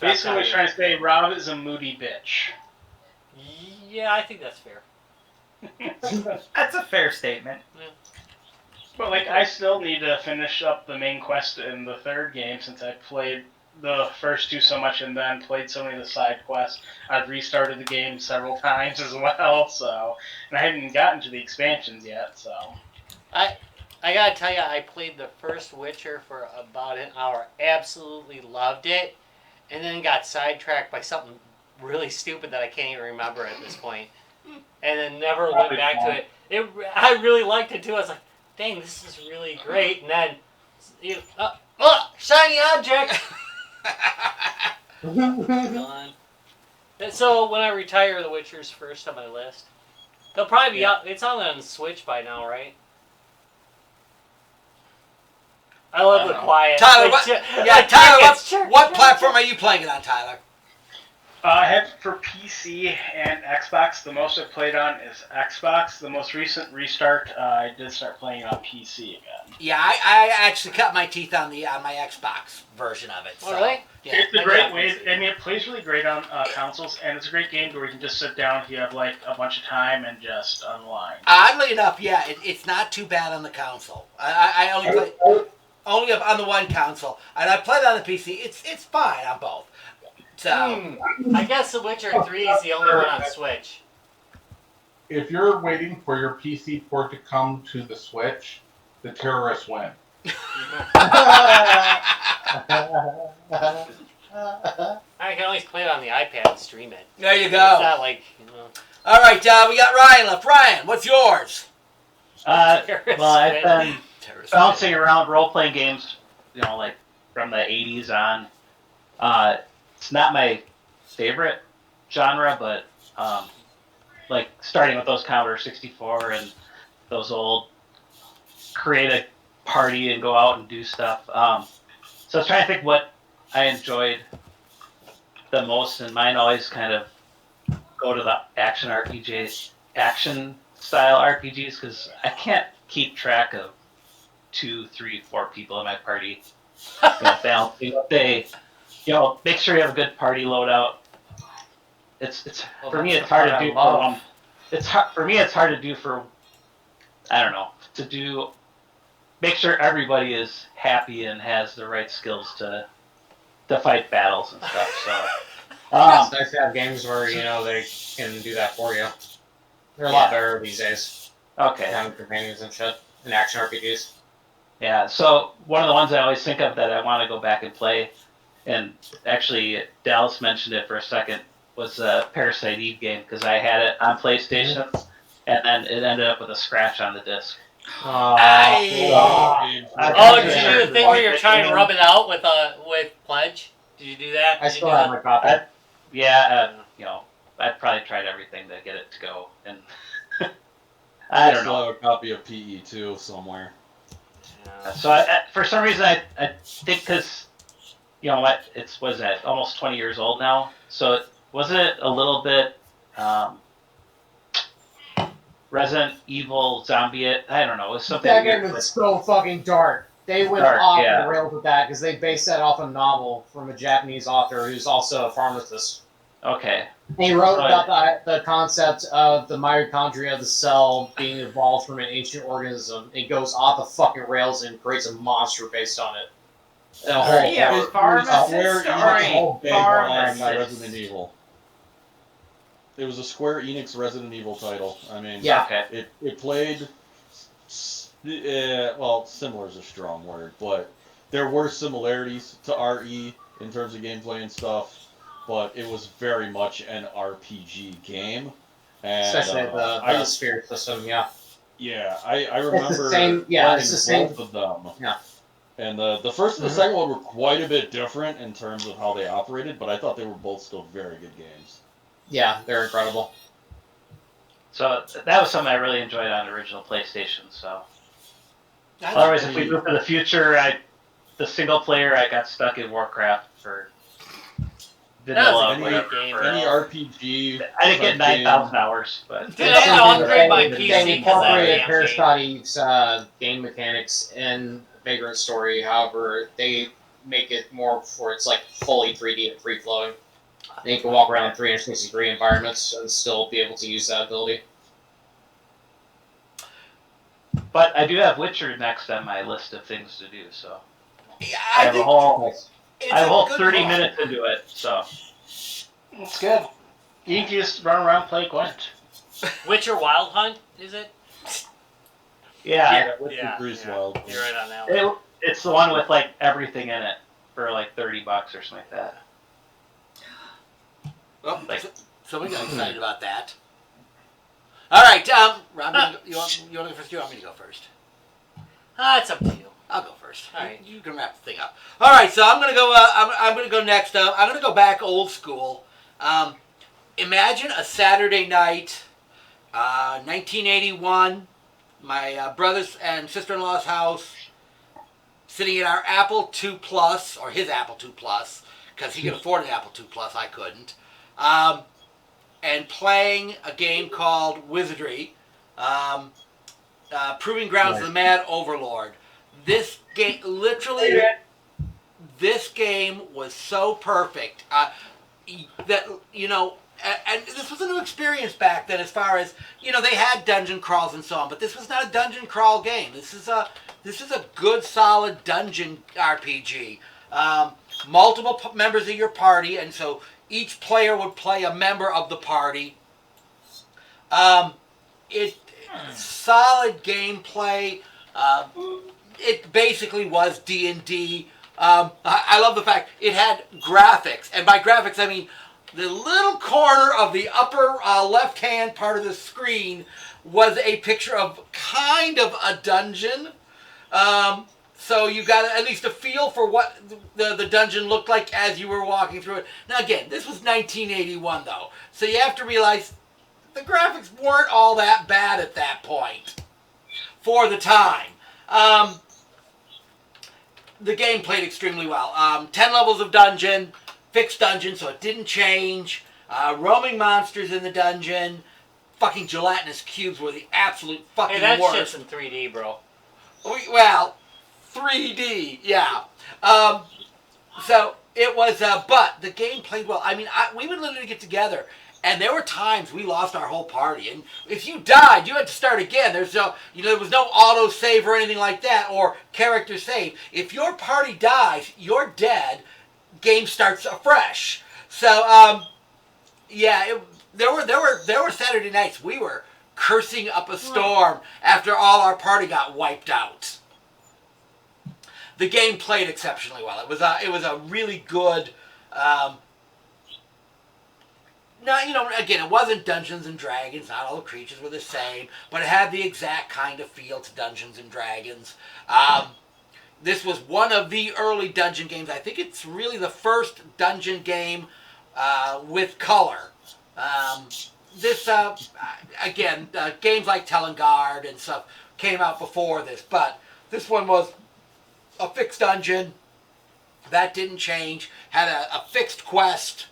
Basically, what you're trying to say, Rob is a moody bitch. Yeah, I think that's fair. That's a fair statement. Yeah. But, I still need to finish up the main quest in the third game since I played the first two so much and then played so many of the side quests. I've restarted the game several times as well, so and I hadn't gotten to the expansions yet, so I gotta tell you, I played the first Witcher for about an hour. Absolutely loved it, and then got sidetracked by something really stupid that I can't even remember at this point, and then never went back to it. I really liked it too. I was like, "Dang, this is really great!" And then, shiny object. Gone. And so when I retire, The Witcher's first on my list. They'll probably be out. It's on the Switch by now, right? I love the quiet. Tyler, what platform are you playing it on, Tyler? I have it for PC and Xbox. The most I've played on is Xbox. The most recent restart, I did start playing on PC again. Yeah, I actually cut my teeth on my Xbox version of it. So, oh, really? Yeah. It's a great way. I mean, it plays really great on consoles, and it's a great game where you can just sit down if you have like a bunch of time and just unwind. Oddly enough, yeah, it's not too bad on the console. I only on the one console, and I played on the PC. It's fine on both. So I guess The Witcher 3 is the only one on Switch. If you're waiting for your PC port to come to the Switch, the terrorists win. I can always play it on the iPad and stream it. there you It's go. not like, All right, we got Ryan left. Ryan, what's yours? Well, I've been Terrorist bouncing around role-playing games, like from the 80s on. It's not my favorite genre, but like starting with those Commodore 64 and those old create a party and go out and do stuff. So I was trying to think what I enjoyed the most, and mine always kind of go to the action style RPGs, because I can't keep track of 2, 3, 4 people in my party. Balancing what they, make sure you have a good party loadout. It's for me. It's hard to do for one. It's hard for me. It's hard to do for. I don't know, to do. Make sure everybody is happy and has the right skills to fight battles and stuff. So It's nice to have games where they can do that for you. They're a lot better these days. Okay. Having companions and shit in action RPGs. Yeah. So one of the ones I always think of that I want to go back and play, and actually Dallas mentioned it for a second, was a Parasite Eve game, because I had it on PlayStation, and then it ended up with a scratch on the disc. oh, did you do the thing where you're trying to rub it out with Pledge? Did you do that? I still have my copy. I've probably tried everything to get it to go, and I don't still know. have a copy of PE too somewhere. So for some reason, I think because it was that almost 20 years old now. So wasn't it a little bit Resident Evil zombie? I don't know. It was something. That game is so fucking dark. They went off the rails with that because they based that off a novel from a Japanese author who's also a pharmacist. Okay. He wrote about the concept of the mitochondria of the cell being evolved from an ancient organism. It goes off the fucking rails and creates a monster based on it. Pharmacist Resident Evil. It was a Square Enix Resident Evil title. I mean, Okay. It played. Well, similar is a strong word, but there were similarities to RE in terms of gameplay and stuff. But it was very much an RPG game, and Especially the sphere system, yeah. Yeah, I remember. It's the same. Yeah, it's the same. Both of them. Yeah. And the first and the second one were quite a bit different in terms of how they operated, but I thought they were both still very good games. Yeah, they're incredible. So that was something I really enjoyed on the original PlayStation. So otherwise, if we move to the future, the single player, I got stuck in Warcraft for vanilla. Any RPG. I didn't get 9,000 hours, but Dude, I had to upgrade my PC They because of incorporated that Parasite Eve's game mechanics in Vagrant Story. However, they make it more for it's like fully 3D and free flowing. Then you can walk around 360-degree environments and still be able to use that ability. But I do have Witcher next on my list of things to do. So Yeah, I have a whole. I a hold good 30 call. minutes into it, so. It's good. You can just run around and play Gwent. Witcher Wild Hunt, is it? Yeah, Witcher 3's wild. You're right on that one. it's the one with like everything in it for like $30 or something like that. Oh, Like- somebody got excited about that. All right, Rob, you want to go first? You want me to go first? It's up to you. I'll go first. All right. You can wrap the thing up. All right, so I'm gonna go. I'm gonna go next. I'm gonna go back old school. Imagine a Saturday night, 1981. My brothers and sister-in-law's house, sitting at our Apple II Plus, or his Apple II Plus, because he could afford an Apple II Plus. I couldn't. And playing a game called Wizardry, Proving Grounds of the Mad Overlord. This game, literally, this game was so perfect that, you know, and this was a new experience back then as far as, you know, they had dungeon crawls and so on, but this was not a dungeon crawl game. This is a good, solid dungeon RPG. Multiple members of your party, and so each player would play a member of the party. Solid gameplay. It basically was D&D. I love the fact it had graphics, and by graphics I mean the little corner of the upper left-hand part of the screen was a picture of kind of a dungeon. So you got at least a feel for what the dungeon looked like as you were walking through it. Now again, this was 1981 though, so you have to realize the graphics weren't all that bad at that point for the time. The game played extremely well. 10 levels of dungeon, fixed dungeon, so it didn't change. Roaming monsters in the dungeon. Fucking gelatinous cubes were the absolute fucking Hey, that worst. shit's in 3D, bro. Well, 3D, yeah. So it was, but the game played well. I mean, we would literally get together, and there were times we lost our whole party. And if you died, you had to start again. There's no, there was no auto save or anything like that, or character save. If your party dies, you're dead. Game starts afresh. So, yeah, there were Saturday nights we were cursing up a storm after all our party got wiped out. The game played exceptionally well. It was a really good. Now, again, it wasn't Dungeons and Dragons. Not all the creatures were the same, but it had the exact kind of feel to Dungeons and Dragons. This was one of the early dungeon games. I think it's really the first dungeon game with color. Again, games like Telengard and stuff came out before this, but this one was a fixed dungeon. That didn't change. Had a fixed quest.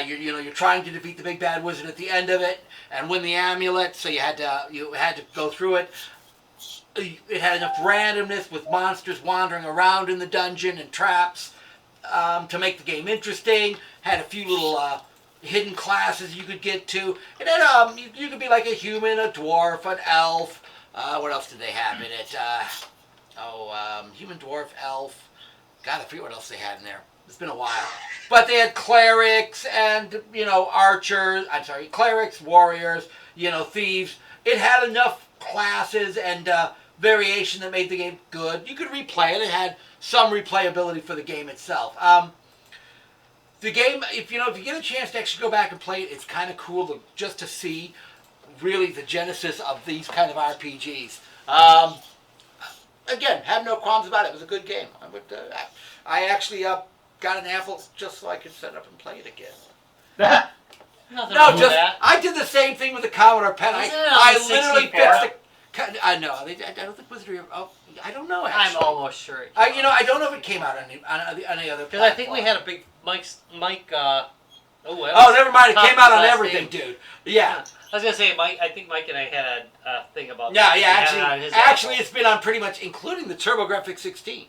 You're trying to defeat the big bad wizard at the end of it and win the amulet. So you had to go through it. It had enough randomness with monsters wandering around in the dungeon and traps to make the game interesting. Had a few little hidden classes you could get to. It had you could be like a human, a dwarf, an elf. What else did they have in it? Human, dwarf, elf. God, I forget what else they had in there. It's been a while. But they had clerics and, archers. I'm sorry, clerics, warriors, thieves. It had enough classes and variation that made the game good. You could replay it. It had some replayability for the game itself. The game, if you get a chance to actually go back and play it, it's kind of cool just to see really the genesis of these kind of RPGs. Again, have no qualms about it. It was a good game. I actually got an Apple just so I could set up and play it again. I did the same thing with the Commodore PET. I literally fixed the. I know. I don't think Wizardry. I don't know. Actually, I'm almost sure. I don't know if it came out on any other. Because I think we had a big Mike. Never mind. It came out on everything, dude. Yeah. I was gonna say, Mike. I think Mike and I had a thing about. Yeah. That. Actually, it's been on pretty much, including the TurboGrafx 16.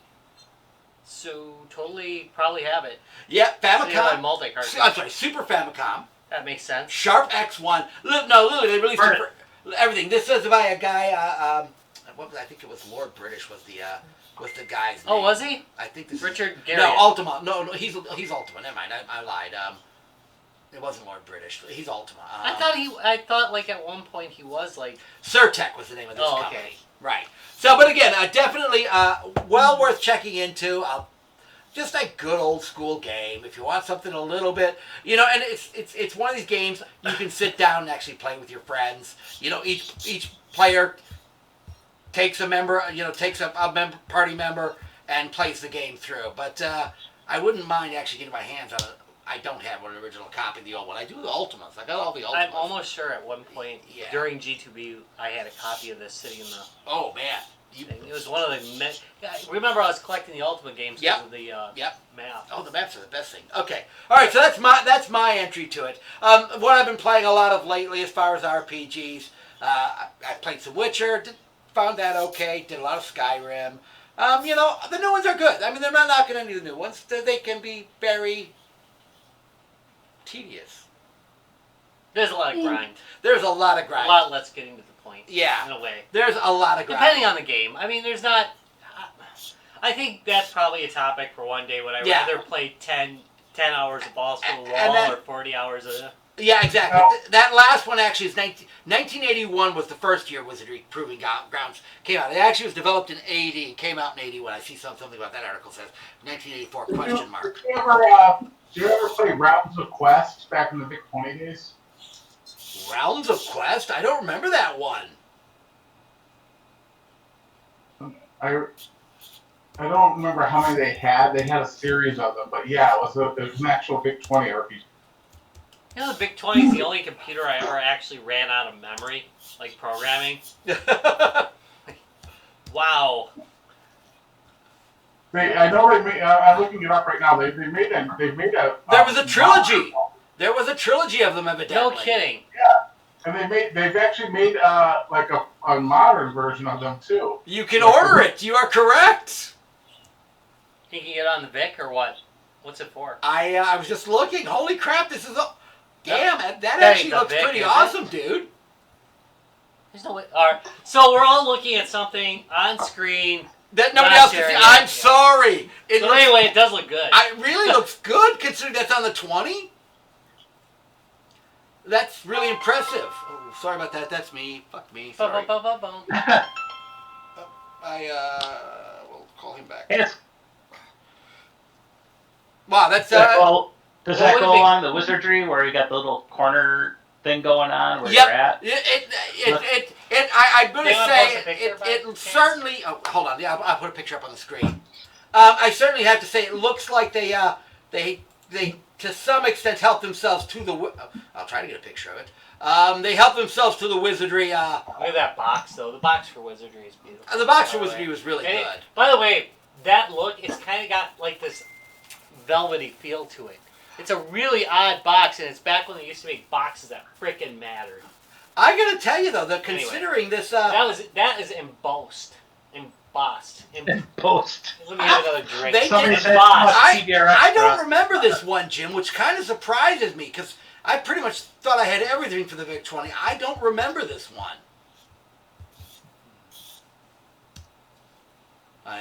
So totally probably have it. Yeah, So Famicom. multi-card. I'm sorry, Super Famicom. That makes sense. Sharp X1. No, literally, they released it for everything. This was by a guy. I think it was Lord British was the was the guy's name. Oh, was he? I think this Richard is, Garriott. No, Ultima. No, he's Ultima. Never mind. I lied. It wasn't Lord British. He's Ultima. I thought like at one point he was like. Surtech was the name of this Oh, company. okay. Right. So, but again, definitely well worth checking into. Just a good old school game. If you want something a little bit, and it's one of these games you can sit down and actually play with your friends. Each player takes a member, takes a party member and plays the game through. But I wouldn't mind actually getting my hands on it. I don't have an original copy of the old one. I do the Ultimates. I got all the Ultimates. I'm almost sure at one point during G2B I had a copy of this sitting in the. Oh man. It was one of the. Remember, I was collecting the Ultimate games because of the map. Oh, the maps are the best thing. Okay, all right. So that's my entry to it. What I've been playing a lot of lately, as far as RPGs, I played some Witcher. Found that okay. Did a lot of Skyrim. The new ones are good. I mean, they're not knocking any of the new ones. They can be very tedious. There's a lot of grind. There's a lot of grind. A lot less getting to the point. Yeah. In a way. There's a lot of grind. Depending on the game. I mean, there's not. I think that's probably a topic for one day. Would I rather play 10 hours of balls to the wall or 40 hours of. Yeah, exactly. That last one actually is 1981 was the first year Wizardry Proving Grounds came out. It actually was developed in 80 and came out in 81. I see something about that article says 1984 question mark. Did you ever play Rounds of Quest back in the Vic 20 days? Rounds of Quest? I don't remember that one. I don't remember how many they had. They had a series of them, but yeah, it was an actual Vic 20 RPG. The Vic 20 is the only computer I ever actually ran out of memory, like programming. Wow. I know they made. I'm looking it up right now. They made a. There was a trilogy. There was a trilogy of them, evidently. No kidding. Yeah, and they've actually made like a modern version of them too. You can order it. You are correct. You can get on the Vic or what? What's it for? I was just looking. Holy crap! This is damn. That actually looks Vic, pretty awesome, dude. There's no way. All right. So we're all looking at something on screen. That nobody else can see. I'm sorry. But anyway, it does look good. It really looks good considering that's on the 20. That's really impressive. Oh, sorry about that. That's me. Fuck me. Sorry. I will call him back. Hey, Wow, that's does that go along the wizardry where you got the little corner thing going on where you're at? I'm going to say it certainly. Oh, hold on. Yeah, I'll put a picture up on the screen. I certainly have to say it looks like they to some extent help themselves to the. I'll try to get a picture of it. They help themselves to the wizardry. Look at that box, though. The box for wizardry is beautiful. The box for wizardry was really good. By the way, that look, it's kind of got like this velvety feel to it. It's a really odd box, and it's back when they used to make boxes that frickin' mattered. I gotta tell you though, that considering this, that is embossed. Embossed. Let me have another drink. I don't remember this one, Jim, which kind of surprises me because I pretty much thought I had everything for the Vic 20. I don't remember this one.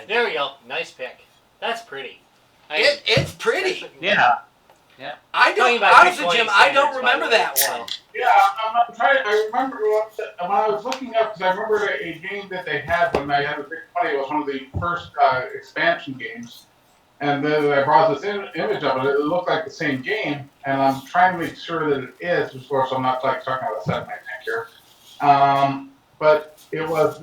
There we go. Nice pick. That's pretty. It's pretty. Yeah. I don't, honestly, Jim, I don't remember that one. Yeah, I'm trying. I remember when I was looking up because I remember a game that they had when I had the Big 20. It was one of the first expansion games, and then I brought this image of it. It looked like the same game, and I'm trying to make sure that it is, of course, I'm not like talking about a set of my tank here. But it was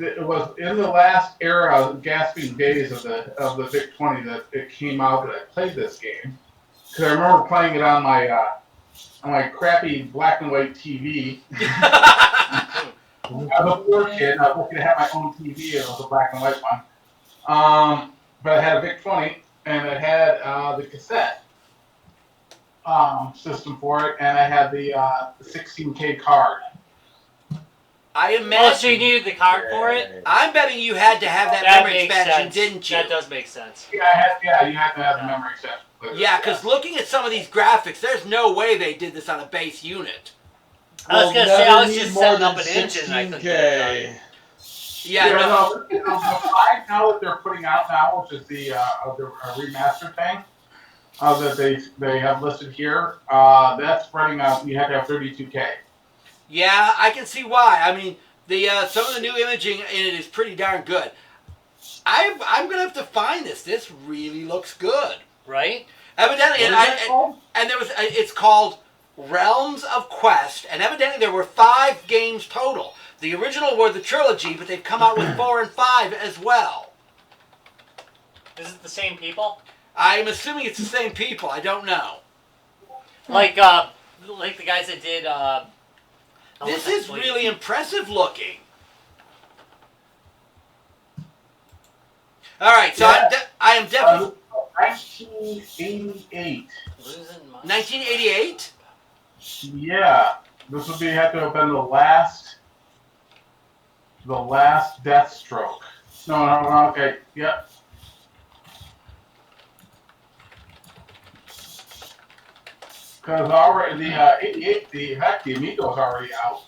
in the last era, gasping days of the Big 20 that it came out that I played this game. Because I remember playing it on my crappy black and white TV. I was a poor kid. I was lucky to have my own TV. It was a black and white one. But it had a Vic 20, and it had the cassette system for it, and I had the 16K card. I imagine. Oh, so you needed the card for it? I'm betting you had to have that memory expansion, didn't you? That does make sense. Yeah, you had to have the memory expansion. Yeah, because looking at some of these graphics, there's no way they did this on a base unit. I was going to say, I was just setting up an engine. I couldn't Yeah, no. The 5 now that they're putting out now, which is the remastered thing that they have listed here, that's spreading out. You have to have 32K. Yeah, I can see why. I mean, the some of the new imaging in it is pretty darn good. I'm gonna have to find this. This really looks good. Right? Evidently, and there was it's called Realms of Quest, and evidently there were 5 games total. The original were the trilogy, but they've come out with 4 and 5 as well. Is it the same people? I'm assuming it's the same people. I don't know. Like the guys that did. This is really impressive looking. All right, so Yeah. I am definitely 1988. 1988. Yeah, this would have to have been the last Deathstroke. No, okay, yep. Because already the 88, the Amigo's already out.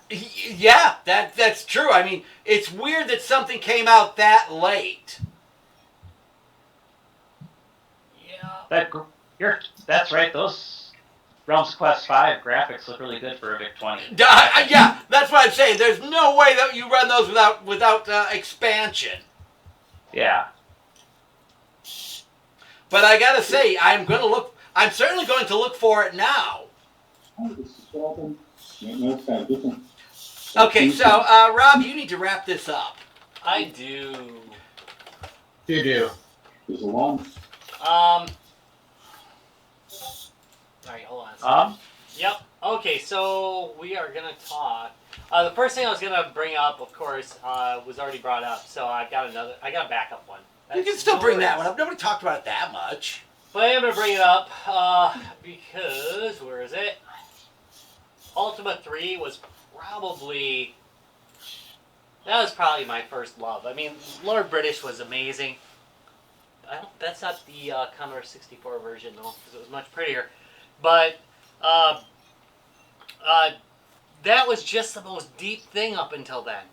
Yeah, that's true. I mean, it's weird that something came out that late. Yeah. That's right. Those Realms Quest 5 graphics look really good for a VIC-20. Yeah, that's what I'm saying. There's no way that you run those without expansion. Yeah. But I gotta say, I'm certainly going to look for it now. Okay, so Rob, you need to wrap this up. I do. You do. Alright, hold on. Yep. Okay, so we are gonna talk. The first thing I was gonna bring up, of course, was already brought up. So I got a backup one. You can still bring that one up. Nobody talked about it that much. But I am gonna bring it up because where is it? Ultima 3 was probably my first love. I mean, Lord British was amazing. That's not the Commodore 64 version though, because it was much prettier. But that was just the most deep thing up until then.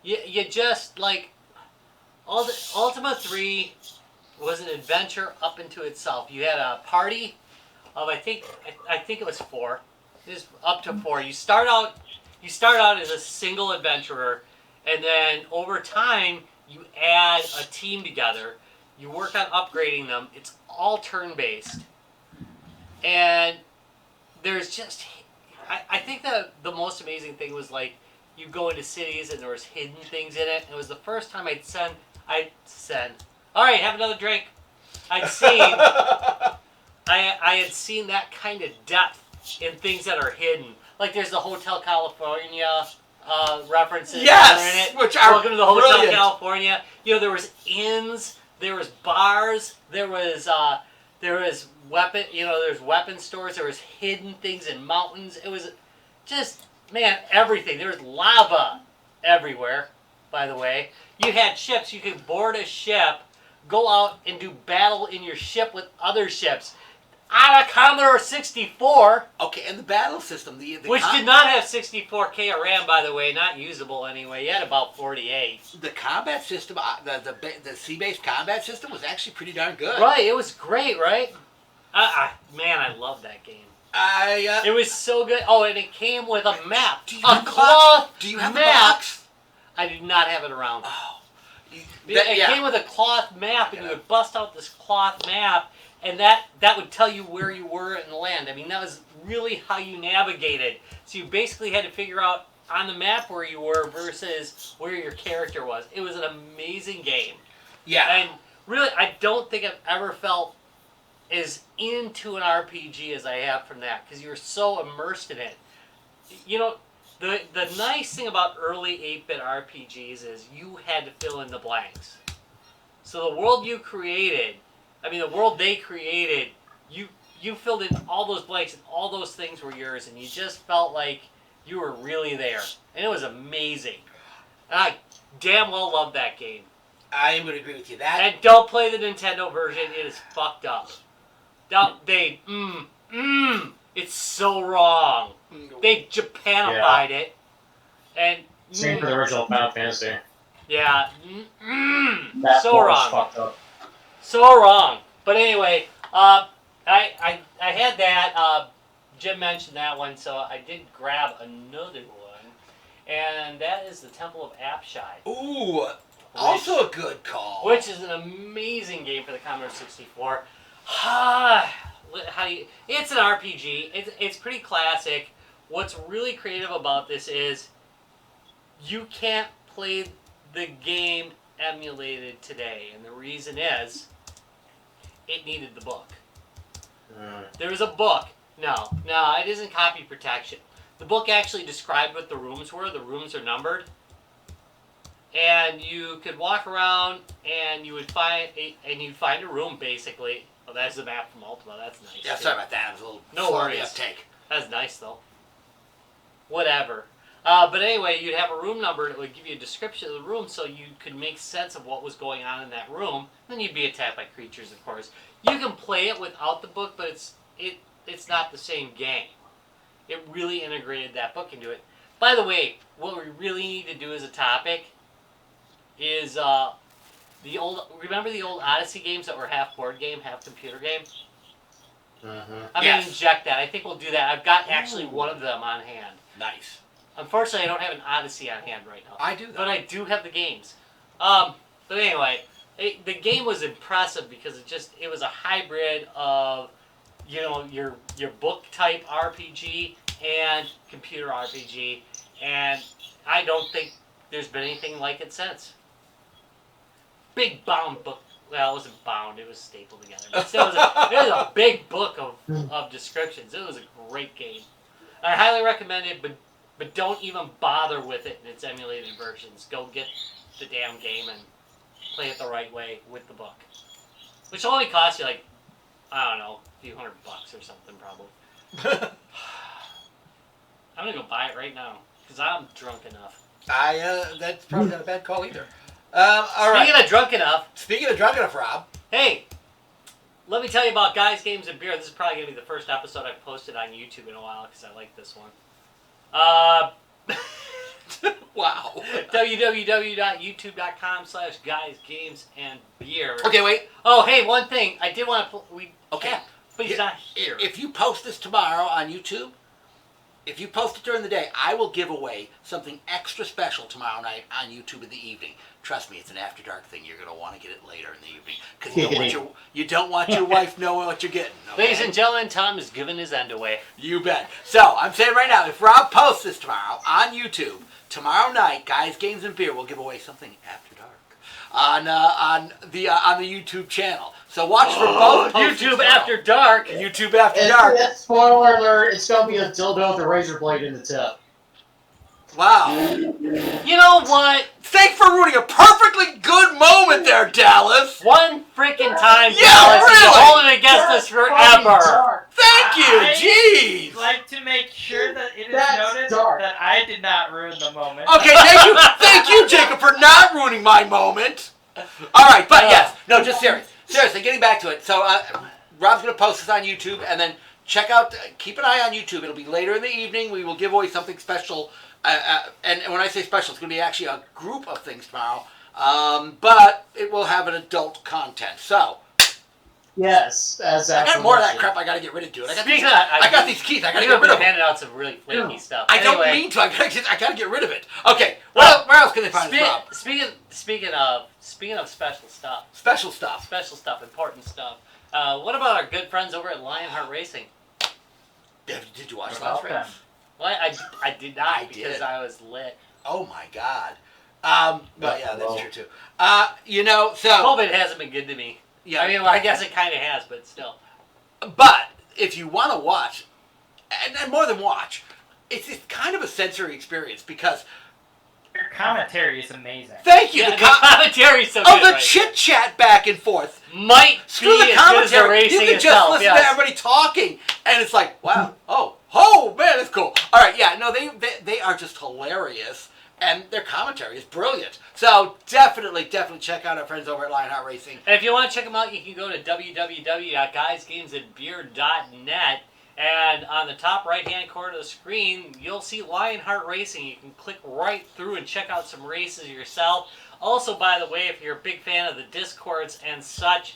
You just like Ultima 3 was an adventure up into itself. You had a party of I think it was 4. It was up to 4. You start out as a single adventurer, and then over time you add a team together. You work on upgrading them. It's all turn-based. And there's just I think that the most amazing thing was like you go into cities and there was hidden things in it. It was the first time I'd seen all right, have another drink. I had seen that kind of depth in things that are hidden. Like there's the Hotel California references in it. Which are Welcome to the Hotel brilliant. California. You know, there was inns, there was bars, there was weapon. You know, there's weapon stores. There was hidden things in mountains. It was just everything. There was lava everywhere. By the way, you had ships. You could board a ship, go out and do battle in your ship with other ships. On a Commodore 64. Okay, and the battle system, which did not have 64K of RAM, by the way, not usable anyway. You had about 48. The combat system, the sea-based combat system was actually pretty darn good. Right, it was great, right? Man, I love that game. It was so good. Oh, and it came with a map. Do you have the box? I did not have it around. Oh. It came with a cloth map, and you would bust out this cloth map, and that would tell you where you were in the land. I mean, that was really how you navigated. So you basically had to figure out on the map where you were versus where your character was. It was an amazing game. Yeah. And really, I don't think I've ever felt as into an RPG as I have from that, because you were so immersed in it. You know, the nice thing about early 8-bit RPGs is you had to fill in the blanks. So the world you created, the world they created, you filled in all those blanks and all those things were yours, and you just felt like you were really there. And it was amazing. And I damn well love that game. I would agree with you. And don't play the Nintendo version, it is fucked up. It's so wrong. They Japanified it. And Same for the original Final Fantasy. Yeah. That So port was wrong. fucked up. So wrong. But anyway, I had that. Jim mentioned that one, so I did grab another one, and that is the Temple of Apshai. Ooh, also a good call. Which is an amazing game for the Commodore 64. It's an RPG. It's pretty classic. What's really creative about this is you can't play the game emulated today, and the reason is it needed the book. There was a book. No, it isn't copy protection. The book actually described what the rooms were. The rooms are numbered. And you could walk around and you'd find a room, basically. Oh, that's the map from Ultima. That's nice. Yeah, sorry about that. It was a little No worries. uptake. That's nice, though. Whatever. But anyway, you'd have a room number that would give you a description of the room so you could make sense of what was going on in that room. Then you'd be attacked by creatures, of course. You can play it without the book, but it's not the same game. It really integrated that book into it. By the way, what we really need to do as a topic is remember the old Odyssey games that were half board game, half computer game? I'm going to inject that. I think we'll do that. I've got actually one of them on hand. Nice. Unfortunately, I don't have an Odyssey on hand right now. I do, though. But I do have the games. But anyway, the game was impressive because it was a hybrid of, your book type RPG and computer RPG, and I don't think there's been anything like it since. Big bound book. Well, it wasn't bound; it was stapled together. But still, it was a big book of descriptions. It was a great game. I highly recommend it, but don't even bother with it in its emulated versions. Go get the damn game and play it the right way with the book, which only costs you I don't know, a few $100 or something probably. I'm gonna go buy it right now because I'm drunk enough. That's probably not a bad call either. All right. Speaking of drunk enough. Speaking of drunk enough, Rob. Hey, let me tell you about Guys, Games, and Beer. This is probably gonna be the first episode I've posted on YouTube in a while because I like this one. Wow. www.youtube.com/guysgamesandbeer. Okay, wait. Oh, hey, one thing. I did want to... Okay. Yeah, but he's not here. If you post this tomorrow on YouTube, if you post it during the day, I will give away something extra special tomorrow night on YouTube in the evening. Trust me, it's an after dark thing. You're going to want to get it later in the evening because you don't want your wife knowing what you're getting. Okay? Ladies and gentlemen, Tom is giving his end away. You bet. So I'm saying right now, if Rob posts this tomorrow on YouTube, tomorrow night, Guys, Games, and Beer will give away something after dark on the YouTube channel. So watch for both posts YouTube tomorrow. After Dark. YouTube After Dark. Spoiler alert, it's going to be a dildo with a razor blade in the tip. Wow. You know what? Thanks for ruining a perfectly good moment there, Dallas. One freaking time, Yeah, Dallas, really? you're holding it against us forever. Thank you. Jeez. I'd like to make sure that it is That's noted dark. that I did not ruin the moment. Okay, thank you, Jacob, for not ruining my moment. All right, but yes, no, just seriously, getting back to it. So Rob's gonna post this on YouTube, and then check out. Keep an eye on YouTube. It'll be later in the evening. We will give away something special. And when I say special, it's going to be actually a group of things tomorrow. But it will have an adult content. So. Yes, as I got more of that crap I got to get rid of, dude. I got these keys. I got to get rid of them. handed out some really flaky stuff. I don't mean to. I got to get rid of it. Okay. Where else can they find us, Rob? Speaking of special stuff. Special stuff. Special stuff. Important stuff. What about our good friends over at Lionheart Racing? Did you watch What last about them? Well, I did not I because did. I was lit. Oh my God. But yeah, that's true too. So COVID hasn't been good to me. yeah. I mean, well, I guess it kind of has, but still. But if you want to watch, and more than watch, it's kind of a sensory experience because. Your commentary is amazing. Thank you. Yeah, the commentary's so good. the right chit chat back and forth. might Screw be the as good as the commentary. racing You can just itself. listen Yes. to everybody talking, and it's like, wow, oh man, that's cool. All right, yeah, no, they are just hilarious, and their commentary is brilliant. So definitely check out our friends over at Lionheart Racing. And if you want to check them out, you can go to www.guysgamesandbeer.net And on the top right-hand corner of the screen, you'll see Lionheart Racing. You can click right through and check out some races yourself. Also, by the way, if you're a big fan of the Discords and such,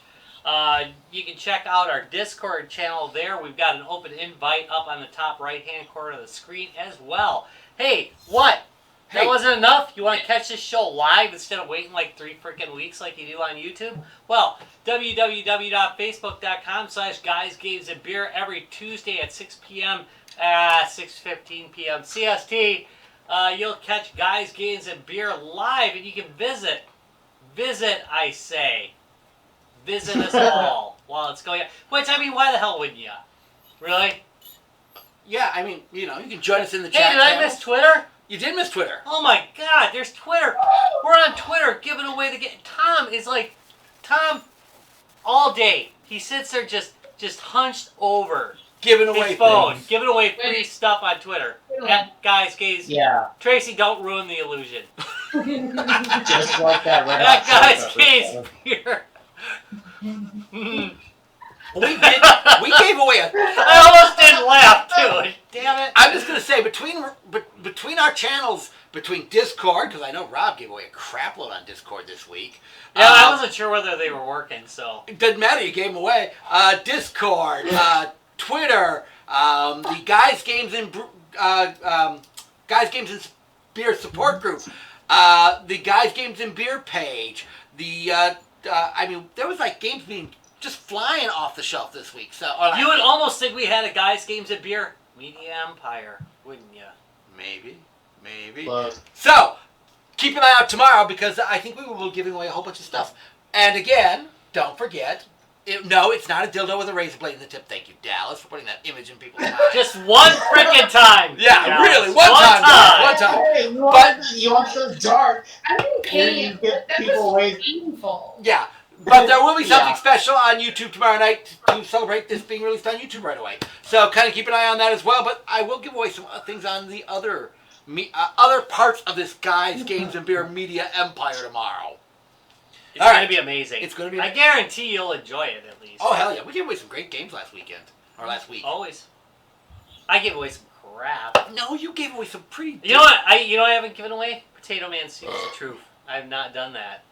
you can check out our Discord channel there. We've got an open invite up on the top right-hand corner of the screen as well. Hey, what? That wasn't enough? You want to catch this show live instead of waiting like 3 freaking weeks like you do on YouTube? Well, www.facebook.com/Guys Games and Beer every Tuesday at 6 p.m. 6:15 p.m. CST. You'll catch Guys Games and Beer live, and you can visit, I say, visit us all while it's going on. Which, I mean, why the hell wouldn't you? Really? Yeah, I mean, you can join us in the Hey, chat. did I miss Twitter? You did miss Twitter. Oh my God, there's Twitter. We're on Twitter giving away the game. Tom, all day, he sits there just hunched over Giving away his phone, things. giving away free stuff on Twitter. Guys, gays. Yeah. Tracy, don't ruin the illusion. Just like that. That Guys, gays here. We gave away I almost didn't laugh too. Damn it. I'm just gonna say between our channels, between Discord, because I know Rob gave away a crap load on Discord this week. Yeah, I wasn't sure whether they were working, so. It doesn't matter. You gave them away. Discord, Twitter, the Guys Games and Beer support group, the Guys Games and Beer page. I mean, there was like games being just flying off the shelf this week. So You would almost think we had a Guys Games and Beer Media Empire, wouldn't you? Maybe. Close. So keep an eye out tomorrow because I think we will be giving away a whole bunch of stuff. And again, don't forget. No, it's not a dildo with a razor blade in the tip. Thank you, Dallas, for putting that image in people's minds. Just one freaking time. Yeah, Dallas. really, one time. One time. Hey, you want so dark? I didn't pay You it. get That people was away. painful. Yeah, but there will be something Yeah. special on YouTube tomorrow night to celebrate this being released on YouTube right away. So kind of keep an eye on that as well. But I will give away some things on the other parts of this Guys Games and Beer Media Empire tomorrow. It's All going right. to be amazing. It's going to be. I guarantee you'll enjoy it at least. Oh hell yeah! We gave away some great games last week. Always. I give away some crap. No, you gave away some pretty. You know what? I haven't given away? Potato Man Seems the Truth. I have not done that.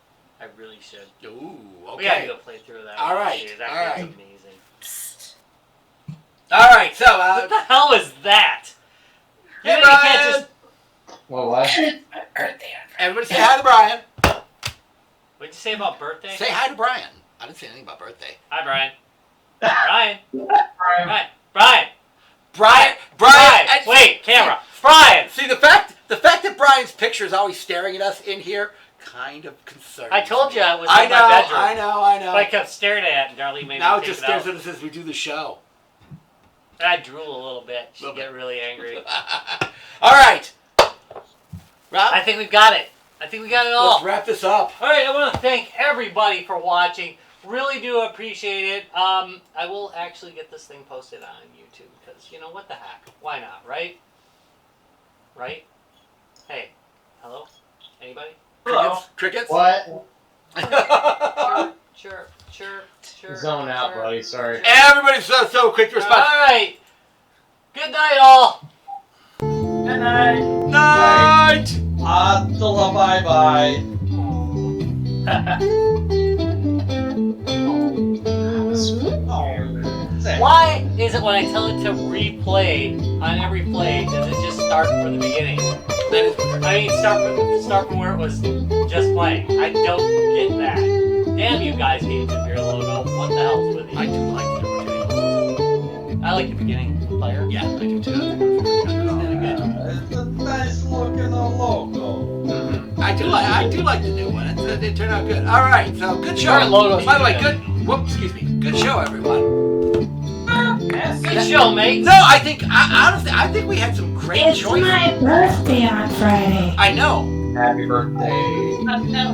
I really should. Ooh, okay. We gotta go play through that. All one, right, dude. That all game's right. amazing. All right, so What the hell is that? Hey, You Brian. can't just. What? everybody say hi to Brian. What'd you say about birthday? Say hi to Brian. I didn't say anything about birthday. Hi, Brian. Brian. Brian. Brian. Brian. and- Wait, camera. Brian. See the fact that Brian's picture is always staring at us in here kind of concerns. I told you I was I in know, my bedroom. I know. But I kept staring at it, and Darlene made Now me it take just it out. stares at us as we do the show. And I drool a little bit. She'd Little get really angry. All right, Rob. I think we've got it. I think we got it all. Let's wrap this up. All right, I want to thank everybody for watching. Really do appreciate it. I will actually get this thing posted on YouTube because, you know, what the heck? Why not, right? Right? Hey, hello? Anybody? Crickets. What? Sure. Zone out, buddy. Sorry. Everybody's so quick to All respond. right. Good night, all. Good night. Night. Attila, bye-bye. Why is it when I tell it to replay on every play, does it just start from the beginning? I mean, start from where it was just playing. I don't get that. Damn you guys, Games and Beer logo. What the hell's with you? I do like the beginning. I like the beginning player. Yeah, I do too. It's a nice looking logo. I do like the new one. It turned out good. All right, so good show. Current logo's By the way, pretty excuse me. Good show, everyone. Good show, mate. No, honestly, I think we had some great It's choices. my birthday on Friday. I know. Happy birthday. No.